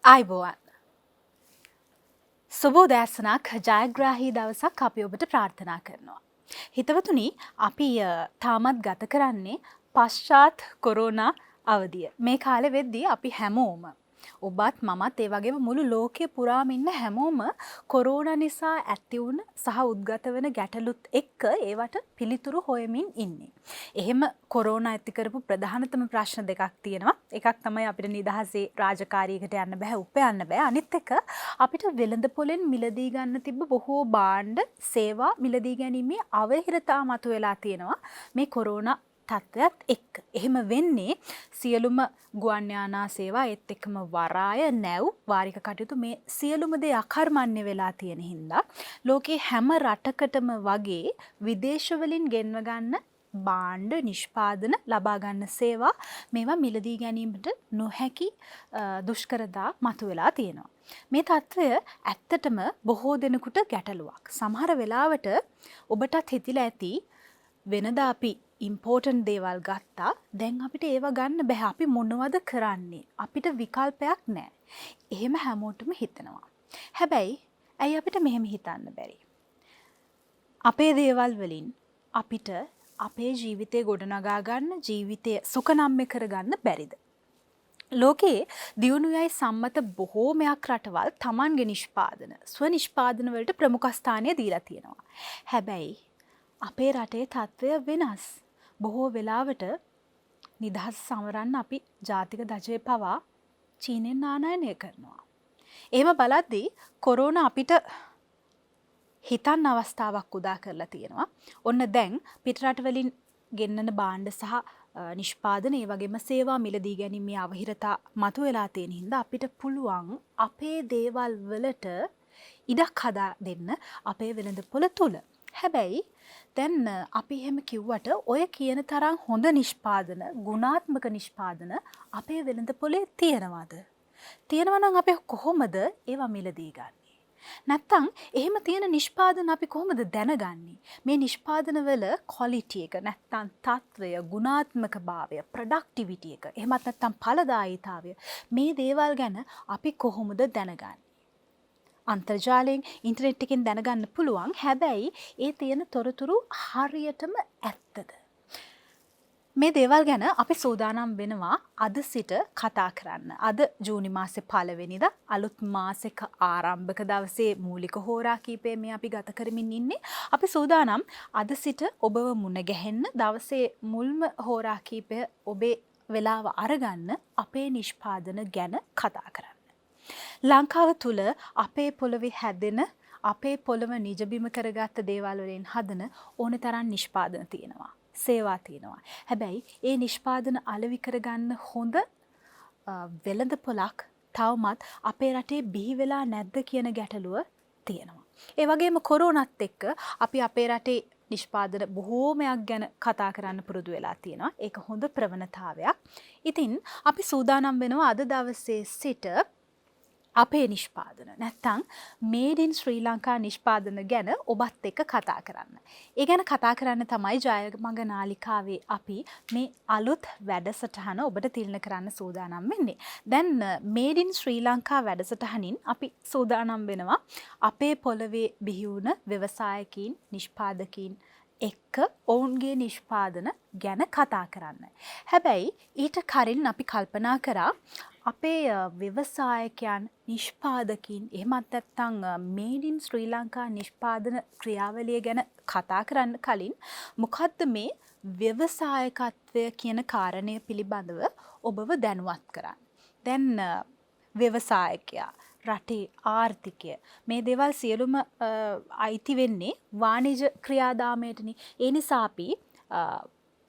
ආයිබෝවන් සුබෝදෑසනක් ජයග්‍රාහී දවසක් අපි ඔබට ප්‍රාර්ථනා කරනවා. හිතවතුනි අපි තාමත් ගත කරන්නේ පශ්චාත් කොරෝනා අවධිය. මේ කාලෙ වෙද්දී අපි හැමෝම ඔබත් මමත් ඒ වගේම මුළු ලෝකයේ පුරාම ඉන්න හැමෝම කොරෝනා නිසා ඇති වුණ සහ උද්ගත වෙන ගැටලුත් එක්ක ඒවට පිළිතුරු හොයමින් ඉන්නේ. එහෙම කොරෝනා ඇති කරපු ප්‍රධානතම ප්‍රශ්න දෙකක් තියෙනවා. එකක් තමයි අපිට නිදහසේ රාජකාරියකට යන්න බෑ, උපයන්න බෑ. අනිත් එක අපිට වෙළඳපොලෙන් මිලදී ගන්න තිබ්බ බොහෝ භාණ්ඩ සේවා මිලදී ගැනීමේ අවහිරතා මතුවලා තියෙනවා මේ කොරෝනා තත්ත්වයක් එක්ක. එහෙම වෙන්නේ සියලුම ගුවන් යානා සේවා ඒත් එක්කම වරාය නැව් වාරික කටයුතු මේ සියලුම දේ අකර්මණ්‍ය වෙලා තියෙන හින්දා ලෝකේ හැම රටකටම වගේ විදේශ වලින් ගෙන්ව ගන්න භාණ්ඩ නිෂ්පාදන ලබා ගන්න සේවා මේවා මිලදී ගැනීමට නොහැකි දුෂ්කරතා මතුවලා තියෙනවා. මේ තත්ත්වය ඇත්තටම බොහෝ දෙනෙකුට ගැටලුවක්. සමහර වෙලාවට ඔබටත් හිතිලා ඇති වෙනදා අපි ඉම්පෝර්ටන්ට් දේවල් ගත්තා දැන් අපිට ඒව ගන්න බැහැ. අපි මොනවද කරන්නේ? අපිට විකල්පයක් නැහැ. එහෙම හැමෝටම හිතනවා. හැබැයි ඇයි අපිට මෙහෙම හිතන්න බැරි? අපේ දේවල් වලින් අපිට අපේ ජීවිතේ ගොඩනගා ගන්න, ජීවිතය සුඛනම්‍ය කරගන්න බැරිද? ලෝකයේ දියුණුවයි සම්මත බොහෝමයක් රටවල් Tamanගේ නිෂ්පාදන, ස්ව නිෂ්පාදන වලට ප්‍රමුඛ ස්ථානය දීලා තියෙනවා. හැබැයි අපේ රටේ තත්ත්වය වෙනස්. බොහෝ වෙලාවට නිදහස් සමරන්න අපි ජාතික දජය පවා චීනෙන් ආනයනය කරනවා. එහෙම බලද්දී කොරෝනා අපිට හිතන්න අවස්ථාවක් උදා කරලා තියෙනවා. ඔන්න දැන් පිටරට වලින් ගෙන්නන භාණ්ඩ සහ නිෂ්පාදන ඒ වගේම සේවා මිලදී ගැනීමේ අවහිරතා මතුවලා තියෙන හින්දා අපිට පුළුවන් අපේ දේවල් වලට ඉඩක් හදා දෙන්න අපේ වෙළඳපොළ තුල. හැබැයි දැන් අපි එහෙම කිව්වට ඔය කියන තරම් හොඳ නිෂ්පාදන, ගුණාත්මක නිෂ්පාදන අපේ වෙළඳපොලේ තියෙනවද? තියෙනවා නම් අපි කොහොමද ඒවා මිලදී ගන්නේ? නැත්තම් එහෙම තියෙන නිෂ්පාදන අපි කොහොමද දැනගන්නේ? මේ නිෂ්පාදන වල ක්වොලිටි එක නැත්තම් තත්වය, ගුණාත්මකභාවය, ප්‍රොඩක්ටිවිටි එක, එහෙමත් නැත්තම් ඵලදායීතාවය මේ දේවල් ගැන අපි කොහොමද දැනගන්නේ? අන්තර්ජාලයෙන් ඉන්ටර්නෙට් එකෙන් දැනගන්න පුළුවන්. හැබැයි ඒ තියෙන තොරතුරු හරියටම ඇත්තද? මේ දේවල් ගැන අපි සූදානම් වෙනවා අද සිට කතා කරන්න. අද ජූනි මාසේ 1 වෙනිදා අලුත් මාසෙක ආරම්භක දවසේ මූලික හෝරා කීපය මේ අපි ගත කරමින් ඉන්නේ. අපි සූදානම් අද සිට ඔබව මුණ ගැහෙන්න දවසේ මුල්ම හෝරා කීපය ඔබේ වෙලාව අරගන්න අපේ නිෂ්පාදන ගැන කතා කරන්න. ලංකාව තුල අපේ පොළවේ හැදෙන අපේ පොළව නිජබිම කරගත්ත දේවල් වලින් හදන ඕන තරම් නිෂ්පාදන තියෙනවා. සේවා තියෙනවා. හැබැයි ඒ නිෂ්පාදන අලෙවි කරගන්න හොඳ වෙළඳපොළක් තවමත් අපේ රටේ බිහි වෙලා නැද්ද කියන ගැටලුව තියෙනවා. ඒ වගේම කොරෝනාත් එක්ක අපි අපේ රටේ නිෂ්පාදන බොහෝමයක් ගැන කතා කරන්න පුරුදු වෙලා තියෙනවා. ඒක හොඳ ප්‍රවණතාවයක්. ඉතින් අපි සූදානම් වෙනවා අද දවසේ සිට අපේ නිෂ්පාදන නැත්තම් මේඩ් ඉන් ශ්‍රී ලංකා නිෂ්පාදන ගැන ඔබත් එක්ක කතා කරන්න. ඒ ගැන කතා කරන්න තමයි ජයමඟ නාලිකාවේ අපි මේ අලුත් වැඩසටහන ඔබට තිළින කරන්න සූදානම් වෙන්නේ. දැන් මේඩ් ඉන් ශ්‍රී ලංකා වැඩසටහනින් අපි සූදානම් වෙනවා අපේ පොළවේ බිහි වුණ ව්‍යවසායකීන්, නිෂ්පාදකීන් එක්ක ඔවුන්ගේ නිෂ්පාදන ගැන කතා කරන්න. හැබැයි ඊට කලින් අපි කල්පනා කරා අපේ ව්‍යවසායකයන්, නිෂ්පාදකින් එහෙමත් නැත්නම් මේඩ් ඉන් ශ්‍රී ලංකා නිෂ්පාදන ක්‍රියාවලිය ගැන කතා කරන්න කලින් මොකද්ද මේ ව්‍යවසායකත්වය කියන කාරණය පිළිබඳව ඔබව දැනුවත් කරන්න. දැන් ව්‍යවසායකයා, රටේ ආර්ථිකය මේ දේවල් සියලුම අයිති වෙන්නේ වාණිජ ක්‍රියාදාමයටනේ. ඒ නිසා අපි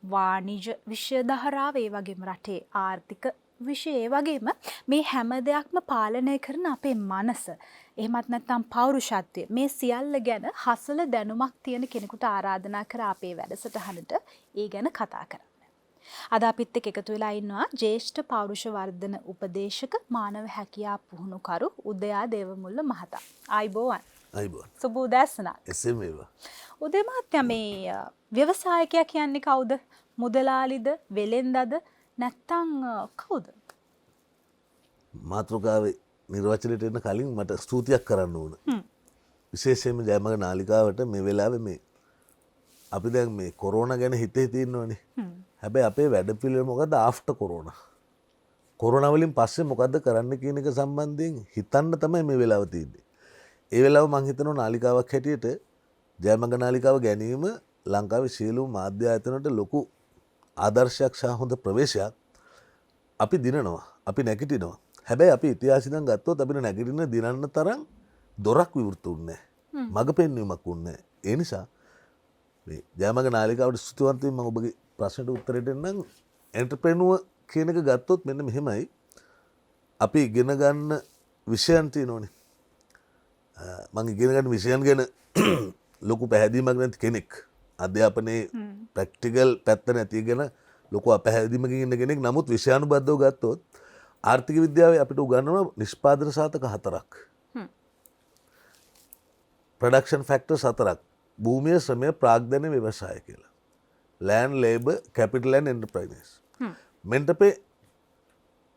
වාණිජ විෂය දහරාව ඒ වගේම රටේ ආර්ථික විෂය ඒ වගේම මේ හැම දෙයක්ම පාලනය කරන අපේ මනස එහෙමත් නැත්නම් පෞරුෂත්වය මේ සියල්ල ගැන හසල දැනුමක් තියෙන කෙනෙකුට ආරාධනා කර අපේ වැඩසටහනට ඒ ගැන කතා කරන්න. අද අපිත් එක්ක එකතු වෙලා ඉන්නවා ජ්‍යෙෂ්ඨ පෞරුෂ වර්ධන උපදේශක මානව හැකියා පුහුණුකරු උදයා දේවමුල්ල මහතා. ආයිබෝවන්. ආයිබෝවන්. සුබ උදෑසනක්. එසේම වේවා. උදේ මහත්තයා මේ ව්‍යවසායකයා කියන්නේ කවුද? මුදලාලිද? වෙළෙන්දද? නැත්තම් කවුද? මාතෘකාවේ නිර්වචනයට එන්න කලින් මට ස්තුතියක් කරන්න ඕන. විශේෂයෙන්ම ජයමග නාලිකාවට මේ වෙලාවේ මේ අපි දැන් මේ කොරෝනා ගැන හිතේ තියෙනවනේ. හැබැයි අපේ වැඩපිළිවෙල මොකද්ද ආෆ්ටර් කොරෝනා? කොරෝනා වලින් පස්සේ මොකද්ද කරන්න කියන එක සම්බන්ධයෙන් හිතන්න තමයි මේ වෙලාව තියෙන්නේ. ඒ වෙලාව මම හිතනවා නාලිකාවක් හැටියට ජයමග නාලිකාව ගැනීම ලංකාවේ සියලුම මාධ්‍ය ආයතනවලට ලොකු ආදර්ශයක් සහ හොඳ ප්‍රවේශයක් අපි දිනනවා. අපි නැගිටිනවා. හැබැයි අපි ඉතිහාසයෙන් ගත්තොත් අපිට නැගිටින දිනන්න තරම් දොරක් විවෘත වුණේ නැහැ. මඟ පෙන්වීමක් වුණේ නැහැ. ඒ නිසා මේ ජයමග නාලිකාවට ස්තුතිවන්ත වෙමින් මම ඔබගේ ප්‍රශ්නට උත්තරයට එන්නම්. එන්ටර්ප්‍රෙනුවර් කියන එක ගත්තොත් මෙන්න මෙහෙමයි. අපි ඉගෙන ගන්න විෂයන් තියෙනෝනේ. මම ඉගෙන ගන්න විෂයන් ගැන ලොකු පැහැදීමක් නැති කෙනෙක්. අධ්‍යාපනයේ ප්‍රැක්ටිකල් පැත්ත නැතිගෙන ලොකු අපැහැදීමකින් ඉන්න කෙනෙක්. නමුත් විෂයානුබද්ධව ගත්තොත් ආර්ථික විද්‍යාවේ අපිට උගන්වන නිෂ්පාදන සාධක 4ක්. ප්‍රොඩක්ෂන් ෆැක්ටර්ස් 4ක්. භූමිය, ශ්‍රමය, ප්‍රාග්ධනය, ව්‍යවසාය කියලා. land, labor, capital and enterprise. මෙන්ට අපේ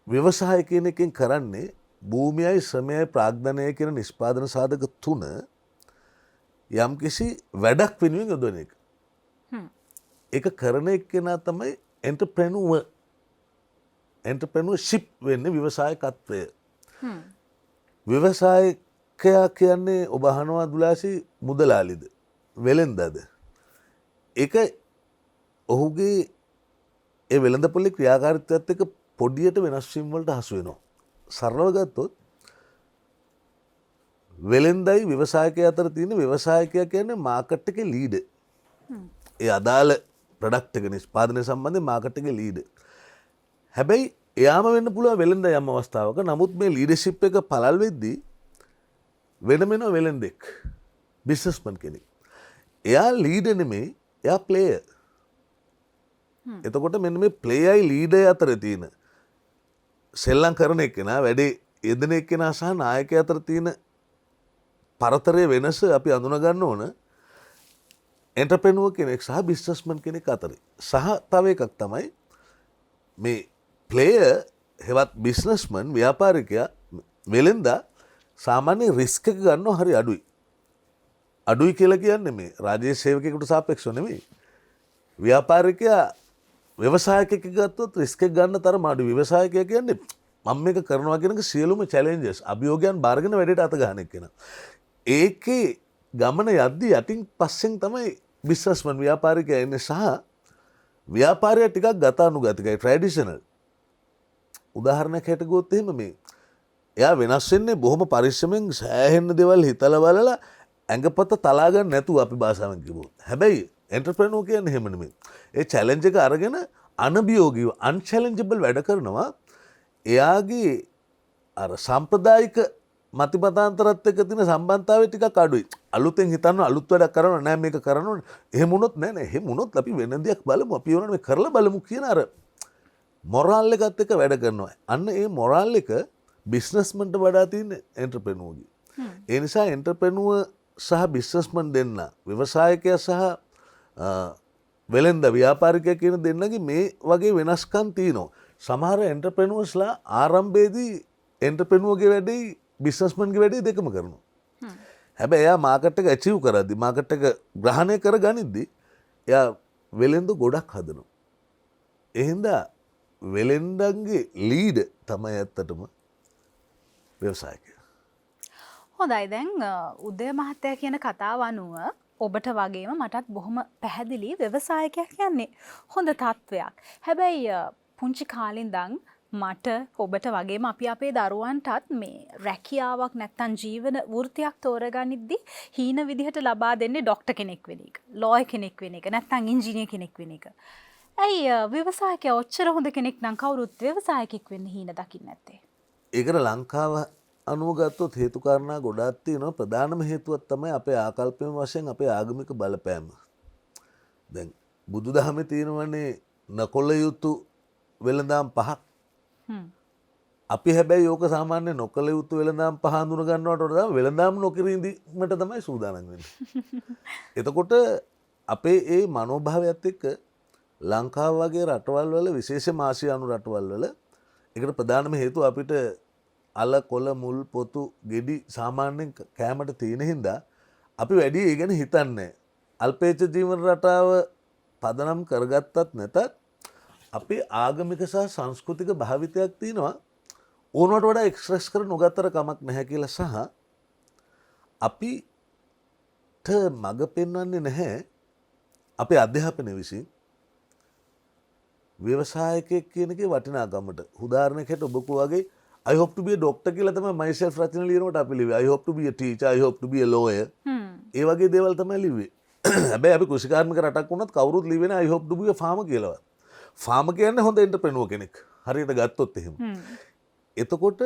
ව්‍යවසාය කියන එකෙන් කරන්නේ භූමියයි, ශ්‍රමයයි, ප්‍රාග්ධනය කියන නිෂ්පාදන සාධක 3 යම්කිසි වැඩක් වෙනුවෙන් යොදවන එක. ඒක කරන එක්කෙනා තමයි එන්ටර්ප්‍රෙනුවර්. එන්ටර්ප්‍රෙනුවර්ෂිප් වෙන්නේ ව්‍යවසායකත්වය. ව්‍යවසායකයා කියන්නේ ඔබ අහනවා දුලාසි මුදලාලිද වෙළෙන්දද? ඒක ඔහුගේ ඒ වෙළඳපොලේ ක්‍රියාකාරීත්වයත් එක්ක පොඩියට වෙනස් වීම් වලට හසු වෙනවා. සරලව ගත්තොත් වෙළෙන්දයි ව්‍යවසායකයා අතර තියෙන ව්‍යවසායකයා කියන්නේ මාකට් එකේ ලීඩර්. ඒ අදාළ ප්‍රොඩක්ට් එක නිෂ්පාදනය සම්බන්ධයෙන් මාකට් එකේ ලීඩර්. හැබැයි එයාම වෙන්න පුළුවන් වෙළෙන්ද යම් අවස්ථාවක. නමුත් මේ ලීඩර්ෂිප් එක පළල් වෙද්දී වෙනම වෙළෙන්දෙක් බිස්නස්මන් කෙනෙක්. එයා ලීඩර් නෙමෙයි, එයා ප්ලේයර්. එතකොට මෙන්න මේ ප්ලේයර්යි ලීඩර් අතර තියෙන සෙල්ලම් කරන එක්කෙනා, වැඩේ යෙදෙන එක්කෙනා සහ නායකයා අතර තියෙන පරතරයේ වෙනස අපි අඳුන ගන්න ඕන එන්ටර්ප්‍රෙනුවර් කෙනෙක් සහ බිස්නස්මන් කෙනෙක් අතරේ. සහ තව එකක් තමයි මේ ප්ලේයර් හෙවත් බිස්නස්මන් ව්‍යාපාරිකයා වෙළෙන්දා සාමාන්‍ය රිස්ක් එක ගන්නවා හරි අඩුයි. අඩුයි කියලා කියන්නේ මේ රාජ්‍ය සේවකයෙකුට සාපේක්ෂව නෙමෙයි. ව්‍යාපාරිකයා ව්‍යවසායකයෙක් ගත්තොත් රිස්ක් එක ගන්න තරම අඩුයි. ව්‍යවසායකයා කියන්නේ මම මේක කරනවා කියන සියලුම චැලෙන්ජස් අභියෝගයන් බාරගෙන වැඩේට අත ගන්න එක්කෙනා. ඒකේ ගමන යද්දී යටින් පස්සෙන් තමයි බිස්නස්මන් ව්‍යාපාරිකයා එන්නේ සහ ව්‍යාපාරය ටිකක් ගතානුගතිකයි ට්‍රැඩිෂනල්. උදාහරණයක් හිටගුවොත් එහෙම මේ එයා වෙනස් වෙන්නේ බොහොම පරිස්සමෙන් සෑහෙන්න දේවල් හිතලා බලලා ඇඟපත තලා ගන්න නැතුව අපි භාෂාවෙන් කිව්වොත්. හැබැයි එන්ටර්ප්‍රෙනුවර් කියන්නේ එහෙම නෙමෙයි. ඒ චැලෙන්ජ් එක අරගෙන අනභියෝගීව අන්චැලෙන්ජබල් වැඩ කරනවා. එයාගේ අර සම්ප්‍රදායික මතිමතාන්තරත් එක්ක තියෙන සම්බන්ධතාවය ටිකක් අඩුයි. අලුතෙන් හිතන්න අලුත් වැඩක් කරනවා නෑ මේක කරන්න ඕනේ. එහෙම වුණොත් නෑ එහෙම වුණොත් අපි වෙන දෙයක් බලමු. අපි ඕනනේ මේ කරලා බලමු කියන අර මොරාල් එකත් එක්ක වැඩ කරනවා. අන්න ඒ මොරාල් එක බිස්නස්මන්ට වඩා තියෙන එන්ටර්ප්‍රෙනුවර්ගේ. ඒ නිසා එන්ටර්ප්‍රෙනුවර් සහ බිස්නස්මන් දෙන්න, ව්‍යවසායකයා සහ වෙළෙන්ද ව්‍යාපාරිකයා කියන දෙන්නගේ මේ වගේ වෙනස්කම් තියෙනවා. සමහර එන්ටර්ප්‍රෙනුවර්ස්ලා ආරම්භයේදී එන්ටර්ප්‍රෙනුවර්ගේ වැඩේ බිස්නස්මන්ගේ වැඩේ දෙකම කරනවා. හැබැයි එයා මාකට් එක ඇචීව් කරද්දී, මාකට් එක ග්‍රහණය කරගනිද්දී එයා වෙළෙන්ද ගොඩක් හදනවා. ඒ හින්දා වෙළෙන්දන්ගේ ලීඩ් තමයි ඇත්තටම ව්‍යවසායකයා. හොඳයි, දැන් උදය මහත්තයා කියන කතාව අනුව ඔබට වගේම මටත් බොහොම පැහැදිලි ව්‍යවසායකයා කියන්නේ හොඳ තත්වයක්. හැබැයි පුංචි කාලේ ඉඳන් මට ඔබට වගේම අපි අපේ දරුවන්ටත් මේ රැකියාවක් නැත්තම් ජීවන වෘත්තියක් තෝරගනිද්දි හීන විදිහට ලබා දෙන්නේ ડોක්ටර් කෙනෙක් වෙන එක, ලෝයර් කෙනෙක් වෙන එක, නැත්තම් ඉංජිනේර කෙනෙක් වෙන එක. ඇයි ව්‍යවසායකයා ඔච්චර හොඳ කෙනෙක් නම් කවුරුත් ව්‍යවසායකෙක් වෙන්න හීන දකින්නේ නැත්තේ? ඒකට ලංකාව අනුව ගත්තොත් හේතු කාරණා ගොඩාක් තියෙනවා. ප්‍රධානම හේතුවක් තමයි අපේ ආකල්පයෙන් වශයෙන් අපේ ආගමික බලපෑම. දැන් බුදුදහමේ තියෙනවනේ නකොල යුතු වෙළඳාම් පහක්. අපි හැබැයි ඕක සාමාන්‍ය නොකළ යුතු වෙළඳාම් පහ හඳුන ගන්නවට වඩා වෙළඳාම් නොකර ඉඳීමට තමයි සූදානම් වෙන්නේ. එතකොට අපේ ඒ මනෝභාවයත් එක්ක ලංකාව වගේ රටවල් වල, විශේෂයෙන්ම ආසියානු රටවල් වල ඒකට ප්‍රධානම හේතුව අපිට අල කොළ මුල් පොතු ගෙඩි සාමාන්‍යයෙන් කෑමට තියෙන හින්දා අපි වැඩි ඒ ගැන හිතන්නේ. අල්පේච්ඡ ජීවන රටාව පදනම් කරගත්තත් නැතත් අපේ ආගමික සහ සංස්කෘතික භාවිතයක් තියෙනවා ඕනට වඩා එක්ස්ප්‍රෙස් කර නොගත්තර කමක් නැහැ කියලා සහ අපිට මඟ පෙන්වන්නේ නැහැ අපේ අධ්‍යාපනය විසින් ව්‍යවසායකයෙක් කියන එකේ වටිනාකමට. උදාහරණයක් හැටියට ඔබ වගේ I hope to be a doctor කියලා තමයි myself රචන ලියනකොට අපි ලිව්වේ. I hope to be a teacher, I hope to be a lawyer. ඒ වගේ දේවල් තමයි ලිව්වේ. හැබැයි අපි කෘෂිකාර්මික රටක් වුණත් කවුරුත් ලිව්වේ නැහැ I hope to be a farmer කියලාවත්. ෆාම කියන්නේ හොඳ එන්ටර්ප්‍රෙනර් කෙනෙක්. හරියට ගත්තොත් එහෙම. එතකොට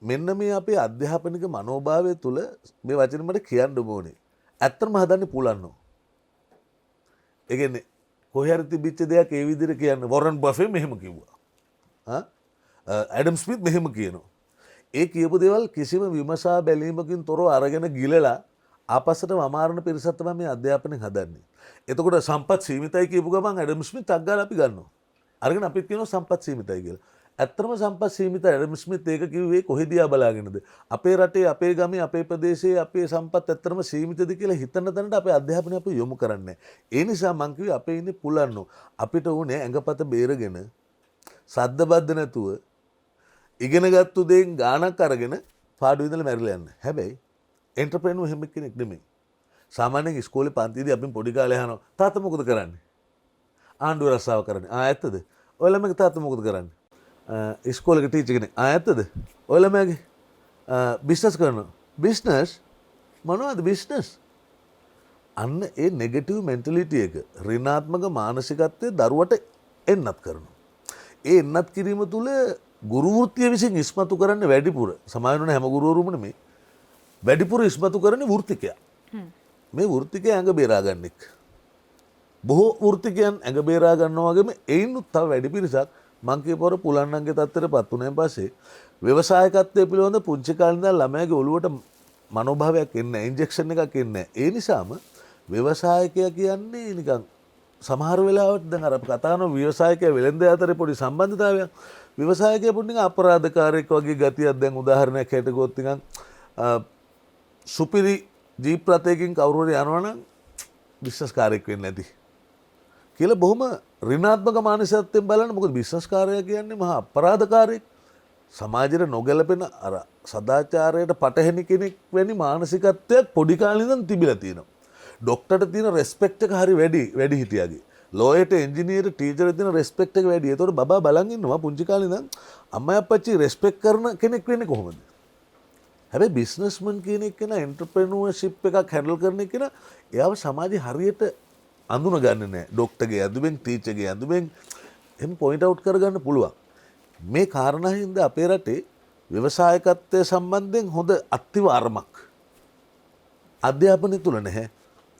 මෙන්න මේ අපේ අධ්‍යාපනික මනෝභාවය තුළ මේ වචන මට කියන්න ඕනේ. ඇත්තටම හදන්නේ පුලන්නෝ. ඒ කියන්නේ කොහේ හරි තිබිච්ච දෙයක් ඒ විදිහට කියන්නේ වොරන් බෆේ මෙහෙම කිව්වා. ඇඩම් ස්මිත් මෙහෙම කියනවා. ඒ කියපු දේවල් කිසිම විමසා බැලීමකින් තොරව අරගෙන ගිලලා ආපස්සට වමාරණ පිරිසක් තමයි මේ අධ්‍යාපනයෙන් හදන්නේ. එතකොට සම්පත් සීමිතයි කියපු ගමන් ඇඩම් ස්මිත් අග්ගාලා අපි ගන්නවා. අරගෙන අපිත් කියනවා සම්පත් සීමිතයි කියලා. ඇත්තම සම්පත් සීමිතයි. ඇඩම් ස්මිත් ඒක කිව්වේ කොහෙදියා බලාගෙනද? අපේ රටේ, අපේ ගමේ, අපේ ප්‍රදේශයේ අපේ සම්පත් ඇත්තම සීමිතද කියලා හිතන තැනට අපේ අධ්‍යාපනය අපි යොමු කරන්නේ. ඒ නිසා මං කිව්වේ අපේ ඉන්නේ පුලන්නෝ. අපිට ඕනේ ඇඟපත බේරගෙන සද්ද බද්ද නැතුව ඉගෙනගත්තු දෙයින් ගාණක් අරගෙන පාඩුවේ ඉඳලා මැරිලා යන්න. හැබැයි එන්ටර්ප්‍රෙනර් එහෙම කෙනෙක් නෙමෙයි. සාමාන්‍යයෙන් ඉස්කෝලේ පන්තියේදී අපි පොඩි කාලේ අහනවා තාත්තා මොකද කරන්නේ? ආණ්ඩුව රස්සාව කරන්නේ. ඇත්තද? ඔය ළමගේ තාත්තා මොකද කරන්නේ? ඉස්කෝලේක ටීචර් කෙනෙක්. ඇත්තද? ඔය ළමයාගේ බිස්නස් කරනවා. බිස්නස් මොනවද බිස්නස්? අන්න ඒ නෙගටිව් මෙන්ටැලිටි එක ඍණාත්මක මානසිකත්වයේ දරුවට එන්නත් කරනවා. ඒ එන්නත් කිරීම තුළ ගුරු වෘත්තිය විසින් ඉස්මතු කරන්නේ වැඩිපුර සමාජයේ හැම ගුරුවරුම නෙමෙයි වැඩිපුර ඉස්මතු කරන්නේ වෘත්තිකයා. මේ වෘත්තිකයා ඇඟ බේරා ගන්නෙක්. බොහෝ වෘත්තිකයන් ඇඟ බේරා ගන්නවා වගේම ඒිනුත් තව වැඩි පිරිසක් මං කියපුවර පුලන්නන්ගේ තත්ත්වයටපත් වුණාන් පස්සේ ව්‍යවසායකත්වයේ පිළිබඳ පුංචි කාලේ ඉඳන් ළමයාගේ ඔළුවට මනෝභාවයක් එන්නේ නැහැ, ඉන්ජෙක්ෂන් එකක් එන්නේ නැහැ. ඒ නිසාම ව්‍යවසායකයා කියන්නේ නිකන් සමහර වෙලාවට දැන් අර අපි කතා කරන ව්‍යවසායකයා වෙළෙන්ද අතරේ පොඩි සම්බන්ධතාවයක්. ව්‍යවසායකයා පොඩි නිකන් අපරාධකාරයෙක් වගේ ගතියක් දැන් උදාහරණයක් හැටියට ගොත් නිකන් සුපිරි ජීප් රථයකින් කවුරු හරි යනවනම් බිස්නස්කාරයෙක් වෙන්නේ නැති කියලා බොහොම ඍණාත්මක මානසිකත්වයෙන් බලන්න. මොකද බිස්නස්කාරයා කියන්නේ මහා අපරාධකාරයෙක්, සමාජයට නොගැලපෙන අර සදාචාරයට පටහැනි කෙනෙක් වැනි මානසිකත්වයක් පොඩි කාලේ ඉඳන් තිබිලා තියෙනවා. ඩොක්ටර්ට තියෙන රෙස්පෙක්ට් එක හරි වැඩි හිටියාගේ. ලෝයට එන්ජිනියර් ටීචර් තියෙන රෙස්පෙක්ට් එක වැඩි. ඒතකොට බබා බලන් ඉන්නවා පුංචි කාලේ ඉඳන් අම්මයි අප්පච්චි රෙස්පෙක්ට් කරන කෙනෙක් වෙන්නේ කොහොමද? හැබැයි බිස්නස්මන් කියන එක න එන්ටර්ප්‍රෙනර්ෂිප් එකක් හැන්ඩල් කරන එක න එයාව සමාජයේ හරියට අඳුනගන්නේ නැහැ. ඩොක්ටර්ගේ ඇඳුමෙන්, ටීචර්ගේ ඇඳුමෙන් එහෙම පොයින්ට් අවුට් කරගන්න පුළුවන්. මේ කාරණා හින්දා අපේ රටේ ව්‍යවසායකත්වය සම්බන්ධයෙන් හොඳ අත්විවරමක් අධ්‍යාපනය තුල නැහැ,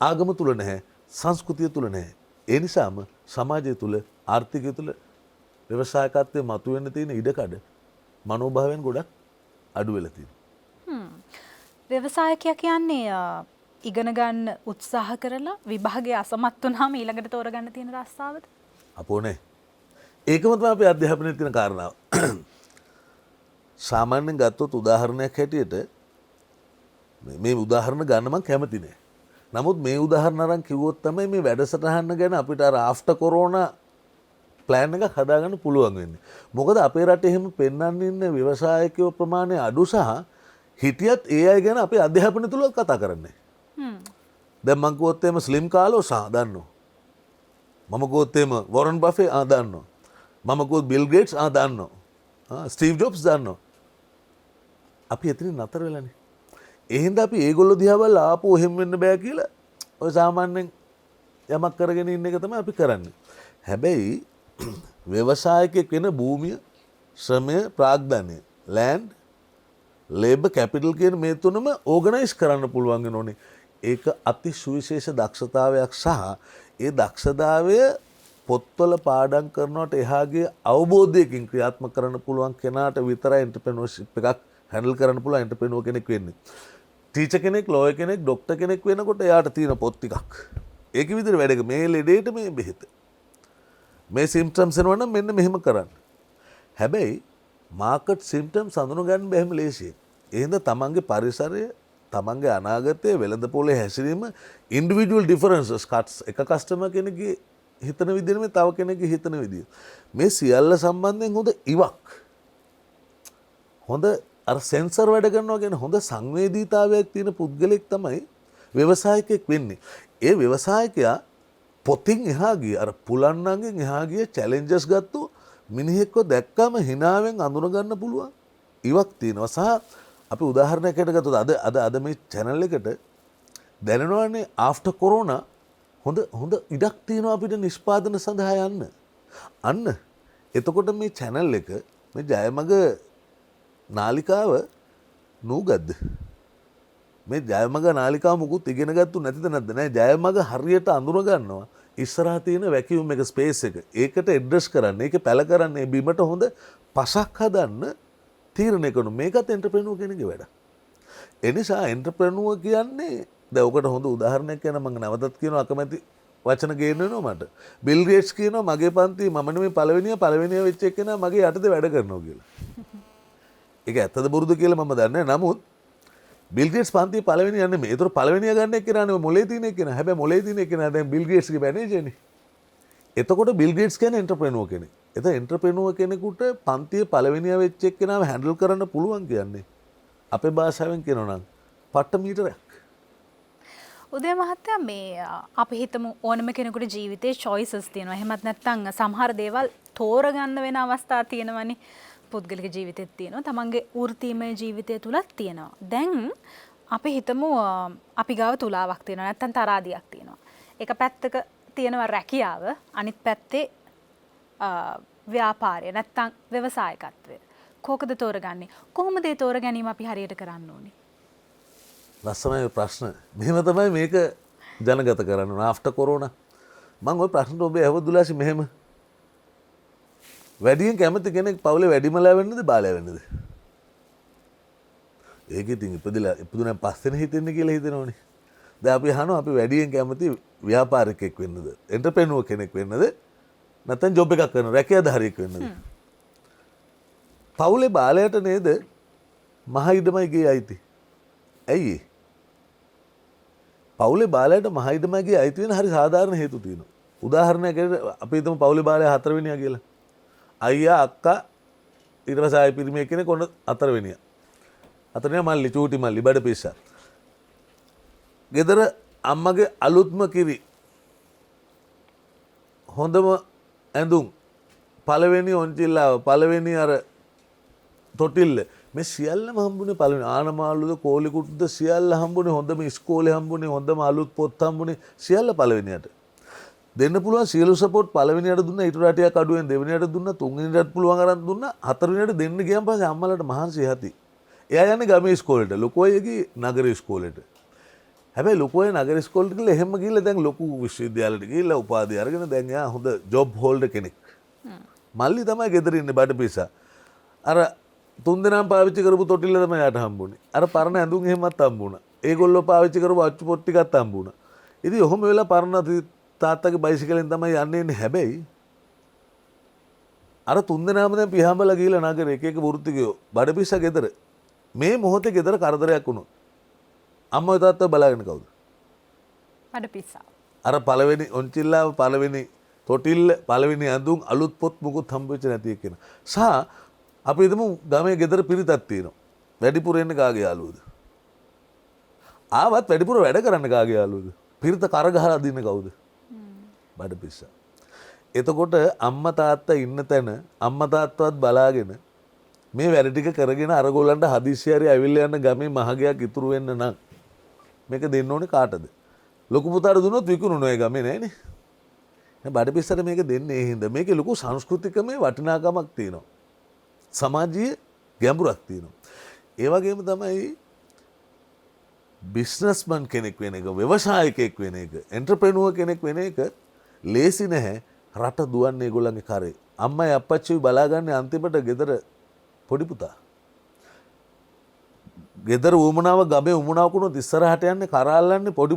ආගම තුල නැහැ, සංස්කෘතිය තුල නැහැ. ඒ නිසාම සමාජය තුල, ආර්ථිකය තුල ව්‍යවසායකත්වයේ මතුවෙන්න තියෙන ඉඩකඩ මනෝභාවයෙන් ගොඩක් අඩු වෙලා තියෙනවා. ව්‍යවසායකයා කියන්නේ ඉගෙන ගන්න උත්සාහ කරලා විභාගයේ අසමත් වුණාම ඊළඟට තෝරගන්න තියෙන රස්සාවද? අපෝ නේ. ඒකම තමයි අපේ අධ්‍යාපනයේ තියෙන කාරණාව. සාමාන්‍යයෙන් ගත්තොත් උදාහරණයක් හැටියට මේ උදාහරණ ගන්න මම කැමති නෑ. නමුත් මේ උදාහරණ අරන් කිව්වොත් තමයි මේ වැඩසටහන ගැන අපිට අර ආෆ්ටර් කොරෝනා ප්ලෑන් එකක් හදාගන්න පුළුවන් වෙන්නේ. මොකද අපේ රටේ එහෙම පෙන්වන්න ඉන්න ව්‍යවසායකයෝ ප්‍රමාණය අඩු සහ හිටියත් ඒ අය ගැන අපේ අධ්‍යාපනය තුල කතා කරන්නේ. දැන් මං කිව්වොත් එහෙම ස්ලිම් කාලෝස් දන්නවා. මම කිව්වොත් එහෙම වොරන් බෆේ දන්නවා. මම කිව්වොත් බිල් ගේට්ස් දන්නවා. ස්ටීව් ජොබ්ස් දන්නවා. අපි එතනින් නතර වෙලානේ. ඒ හින්දා අපි ඒගොල්ලෝ දිහා බලලා ආපහු එහෙම වෙන්න බෑ කියලා ඔය සාමාන්‍යයෙන් යමක් කරගෙන ඉන්න එක තමයි අපි කරන්නේ. හැබැයි ව්‍යවසායකයෙක් වෙන භූමිය, ශ්‍රමය, ප්‍රාග්ධනය, ලෑන්ඩ්, ලේබර්, කැපිටල් කියන මේ තුනම ඕගනයිස් කරන්න පුළුවන් වෙනෝනේ. ඒක අති සුවිශේෂ දක්ෂතාවයක් සහ ඒ දක්ෂතාවය පොත්වල පාඩම් කරනවට එහාගේ අවබෝධයකින් ක්‍රියාත්මක කරන්න පුළුවන් කෙනාට විතරයි එන්ටර්ප්‍රෙනර්ෂිප් එකක් හැන්ඩල් කරන්න පුළුවන් එන්ටර්ප්‍රෙනර් කෙනෙක් වෙන්නේ. ටීචර් කෙනෙක්, ලෝයර් කෙනෙක්, ડોක්ටර් කෙනෙක් වෙනකොට එයාට තියෙන පොත් ටිකක්. ඒක විදිහට වැඩක මේ ලෙඩේට මේ බෙහෙත. මේ සිම්ප්ටම්ස් එනවා නම් මෙන්න මෙහෙම කරන්න. හැබැයි මාකට් සිම්ටම් සඳුන ගන්න බැහැම ලේසියෙන්. එහෙනම් තමන්ගේ පරිසරය, තමන්ගේ අනාගතය, වෙළඳපොලේ හැසිරීම ඉන්ඩිවිජුවල් ඩිෆරන්සස් කට්ස් එක කස්ටමර් කෙනෙක්ගේ හිතන විදිහ නෙමෙයි තව කෙනෙක්ගේ හිතන විදිහ. මේ සියල්ල සම්බන්ධයෙන් හොඳ ඉවක්. හොඳ අර සෙන්සර් වැඩ කරනවා කියන හොඳ සංවේදීතාවයක් තියෙන පුද්ගලෙක් තමයි ව්‍යවසායකයෙක් වෙන්නේ. ඒ ව්‍යවසායකයා පොතින් එහා ගිය අර පුලන්නන්ගෙන් එහා ගිය චැලෙන්ජස් ගත්තු මිනිහෙක්ව දැක්කම හිනාවෙන් අඳුන ගන්න පුළුවන් ඉවක් තියෙනවා. සහ අපි උදාහරණයකට ගත්තොත් අද මේ channel එකට දැනෙනවානේ after corona හොඳ ඉඩක් තියෙනවා අපිට නිෂ්පාදන සඳහා යන්න. අන්න එතකොට මේ channel එක මේ ජයමග නාලිකාව නූගද්ද මේ ජයමග නාලිකාව මුකුත් ඉගෙන ගත්තු නැතිද නැද්ද? නෑ, ජයමග හරියට අඳුන ගන්නවා ඉස්සරහා තියෙන වැකියුම් එක ස්පේස් එක. ඒකට ඇඩ්‍රස් කරන්න, ඒක පැල කරන්න, ඒ බිමට හොඳ පසක් හදන්න තීරණය කරන මේකත් එන්ටර්ප්‍රෙනුවර් කෙනෙක්ගේ වැඩ. ඒ නිසා එන්ටර්ප්‍රෙනුවර් කියන්නේ දැන් ඔකට හොඳ උදාහරණයක් කියන මම නැවතත් කියනවා අකමැති වචන ගේන්නනවා මට. බිල් ගේට්ස් කියනවා මගේ පන්ති මම නෙමෙයි පළවෙනිය වෙච්ච එක්කෙනා මගේ යටතේ වැඩ කරනවා කියලා. ඒක ඇත්තද බොරුද කියලා මම දන්නේ නැහැ. නමුත් බිල් ගේට්ස් පන්තියේ පළවෙනිය යන්නේ මේ. ඒතර පළවෙනිය ගන්න එක්කෙනා නෙමෙයි මොලේ තියෙන එක්කෙනා. හැබැයි මොලේ තියෙන එක්කෙනා දැන් බිල් ගේට්ස්ගේ මැනේජර්නේ. එතකොට බිල් ගේට්ස් කියන්නේ එන්ටර්ප්‍රෙනුවර් කෙනෙක්. එතන එන්ටර්ප්‍රෙනුවර් කෙනෙකුට පන්තියේ පළවෙනිය වෙච්ච එක්කෙනාව හැන්ඩල් කරන්න පුළුවන් කියන්නේ අපේ භාෂාවෙන් කියනවා නම් පට්ට මීටරයක්. උදේ මහත්තයා මේ අපි හිතමු ඕනම කෙනෙකුට ජීවිතේ choices තියෙනවා. එහෙමත් නැත්නම් සමහර දේවල් තෝරගන්න වෙන අවස්ථා තියෙනවනේ. පුද්ගලික ජීවිතෙත් තියෙනවා. තමන්ගේ වෘත්තීමය ජීවිතය තුලත් තියෙනවා. දැන් අපි හිතමු අපි ගාව තුලාවක් තියෙනවා. නැත්නම් තරාදියක් තියෙනවා. එක පැත්තක තියෙනවා රැකියාව, අනිත් පැත්තේ ව්‍යාපාරය නැත්නම් ව්‍යවසායකත්වය. කෝකද තෝරගන්නේ? කොහොමද ඒ තෝර ගැනීම අපි හරියට කරන්න ඕනේ? ලස්සනයි ප්‍රශ්න. මෙහෙම තමයි මේක ජනගත කරන්න ඕන after corona. මම ওই ප්‍රශ්නට ඔබ ඇහුවදුලාසි මෙහෙම. වැඩියෙන් කැමති කෙනෙක් පවුලේ වැඩිමලා වෙන්නද බාලයා වෙන්නද? ඒක ඉතින් ඉපදුනන් පස්සේනේ හිතෙන්නේ කියලා හිතනෝනේ. දැන් අපි අහනවා අපි වැඩියෙන් කැමති ව්‍යාපාරිකයෙක් වෙන්නද? එන්ටර්ප්‍රෙනුවර් කෙනෙක් වෙන්නද? නැත්නම් ජොබ් එකක් කරන රැකියාධාරියෙක් වෙන්නද? පවුලේ බාලයට නේද මහ ඉඩමයි ගේ අයිති. ඇයි ඒ? පවුලේ බාලයට මහ ඉඩමයි ගේ අයිති වෙන හරි සාධාරණ හේතු තියෙනවා. උදාහරණයක් අපි හිතමු පවුලේ බාලයා 4 වෙනියා කියලා. අයියා අක්කා ඊට පස්සේ ආයෙ පිරිමියෙක් කෙනෙක් ඔන්න 4 වෙනියා. 4 වෙනියා මල්ලි චූටි මල්ලි බඩ පිස්සා. ගෙදර අම්මගේ අලුත්ම කිරි හොඳම ඇඳුම් පළවෙනි ඔන්චිල්ලාව පළවෙනි අර තොටිල්ල මේ සියල්ලම හම්බුනේ පළවෙනි ආනමාළුද කෝලිකුට්ද සියල්ල හම්බුනේ හොඳම ඉස්කෝලේ හම්බුනේ හොඳම අලුත් පොත් හම්බුනේ සියල්ල පළවෙනියට දෙන්න පුළුවන් සියලු සපෝට් පළවෙනියට දුන්නා ඊට වඩා ටිකක් අඩුවෙන් දෙවෙනියට දුන්නා තුන්වෙනියටත් පුළුවන් අරන් දුන්නා හතරවෙනියට දෙන්න ගියන් පස්සේ අම්මලාට මහන්සි ඇති. එයා යන්නේ ගමේ ඉස්කෝලේට ලොකෝයි ගියේ නගර ඉස්කෝලේට. හැබැයි ලොකෝයි නගර ඉස්කෝලේට ගිහලා එහෙම ගිහලා දැන් ලොකු විශ්වවිද්‍යාලෙට ගිහලා උපාධිය අරගෙන දැන් එයා හොඳ ජොබ් හෝල්ඩර් කෙනෙක්. මල්ලි තමයි ගෙදර ඉන්නේ බඩ පිසා. අර තුන් දෙනාම පාවිච්චි කරපු තොටිල්ල තමයි යාට හම්බුනේ. අර පරණ ඇඳුම් එහෙමත් හම්බුණා. ඒගොල්ලෝ පාවිච්චි කරපු අච්චු පොත් ටිකත් හම්බුණා. ඉතින් ඔහොම වෙලා පරණ තාත්තගේ බයිසිකලෙන් තමයි යන්නේ ඉන්නේ. හැබැයි අර තුන් දෙනාම දැන් පියාඹලා ගිහලා නගරේ එක එක වෘත්තිකයෝ බඩ පිස්සා ගෙදර. මේ මොහොතේ ගෙදර කරදරයක් වුණොත් අම්මා තාත්තා බලාගෙන කවුද? බඩ පිස්සා. අර පළවෙනි ඔන්චිල්ලාව පළවෙනි තොටිල්ල පළවෙනි ඇඳුම් අලුත් පොත් මුකුත් හම්බෙච්ච නැති එක්කෙන. සහ අපි හිතමු ගමේ ගෙදර පිරිතක් තියෙනවා. වැඩිපුර එන්නේ කාගේ යාළුවද? ආවත් වැඩිපුර වැඩ කරන්න කාගේ යාළුවද? පිරිත කර ගහලා අදින්නේ කවුද? බඩ පිස්සා. එතකොට අම්මා තාත්තා ඉන්න තැන අම්මා තාත්තවත් බලාගෙන මේ වැඩ ටික කරගෙන අරගොල්ලන්ට හදිස්සිය හරි ඇවිල්ලා යන ගමේ මහගයක් ඉතුරු වෙන්න නම් මේක දෙන්න ඕනේ කාටද? ලොකු පුතාට දුන්නොත් විකුණුනෝ ඒ ගමේ නෑනේ. දැන් බඩ පිස්සට මේක දෙන්නේ ඒ හින්දා මේකේ ලොකු සංස්කෘතිකමේ වටිනාකමක් තියෙනවා. සමාජීය ගැඹුරක් තියෙනවා. ඒ වගේම තමයි බිස්නස්මන් කෙනෙක් වෙන එක, ව්‍යවසායකයෙක් වෙන එක, එන්ටර්ප්‍රෙනුවර් කෙනෙක් වෙන එක ලේසි නැහැ. රට දුවන්නේ ඒගොල්ලන්ගේ කරේ. අම්මයි අප්පච්චියි බලාගන්නේ අන්තිමට ගෙදර පොඩි පුතා. ගෙදර උමනාව ගමේ උමනාව වුණොත් ඉස්සරහට යන්නේ කරාල්ලන්නේ පොඩි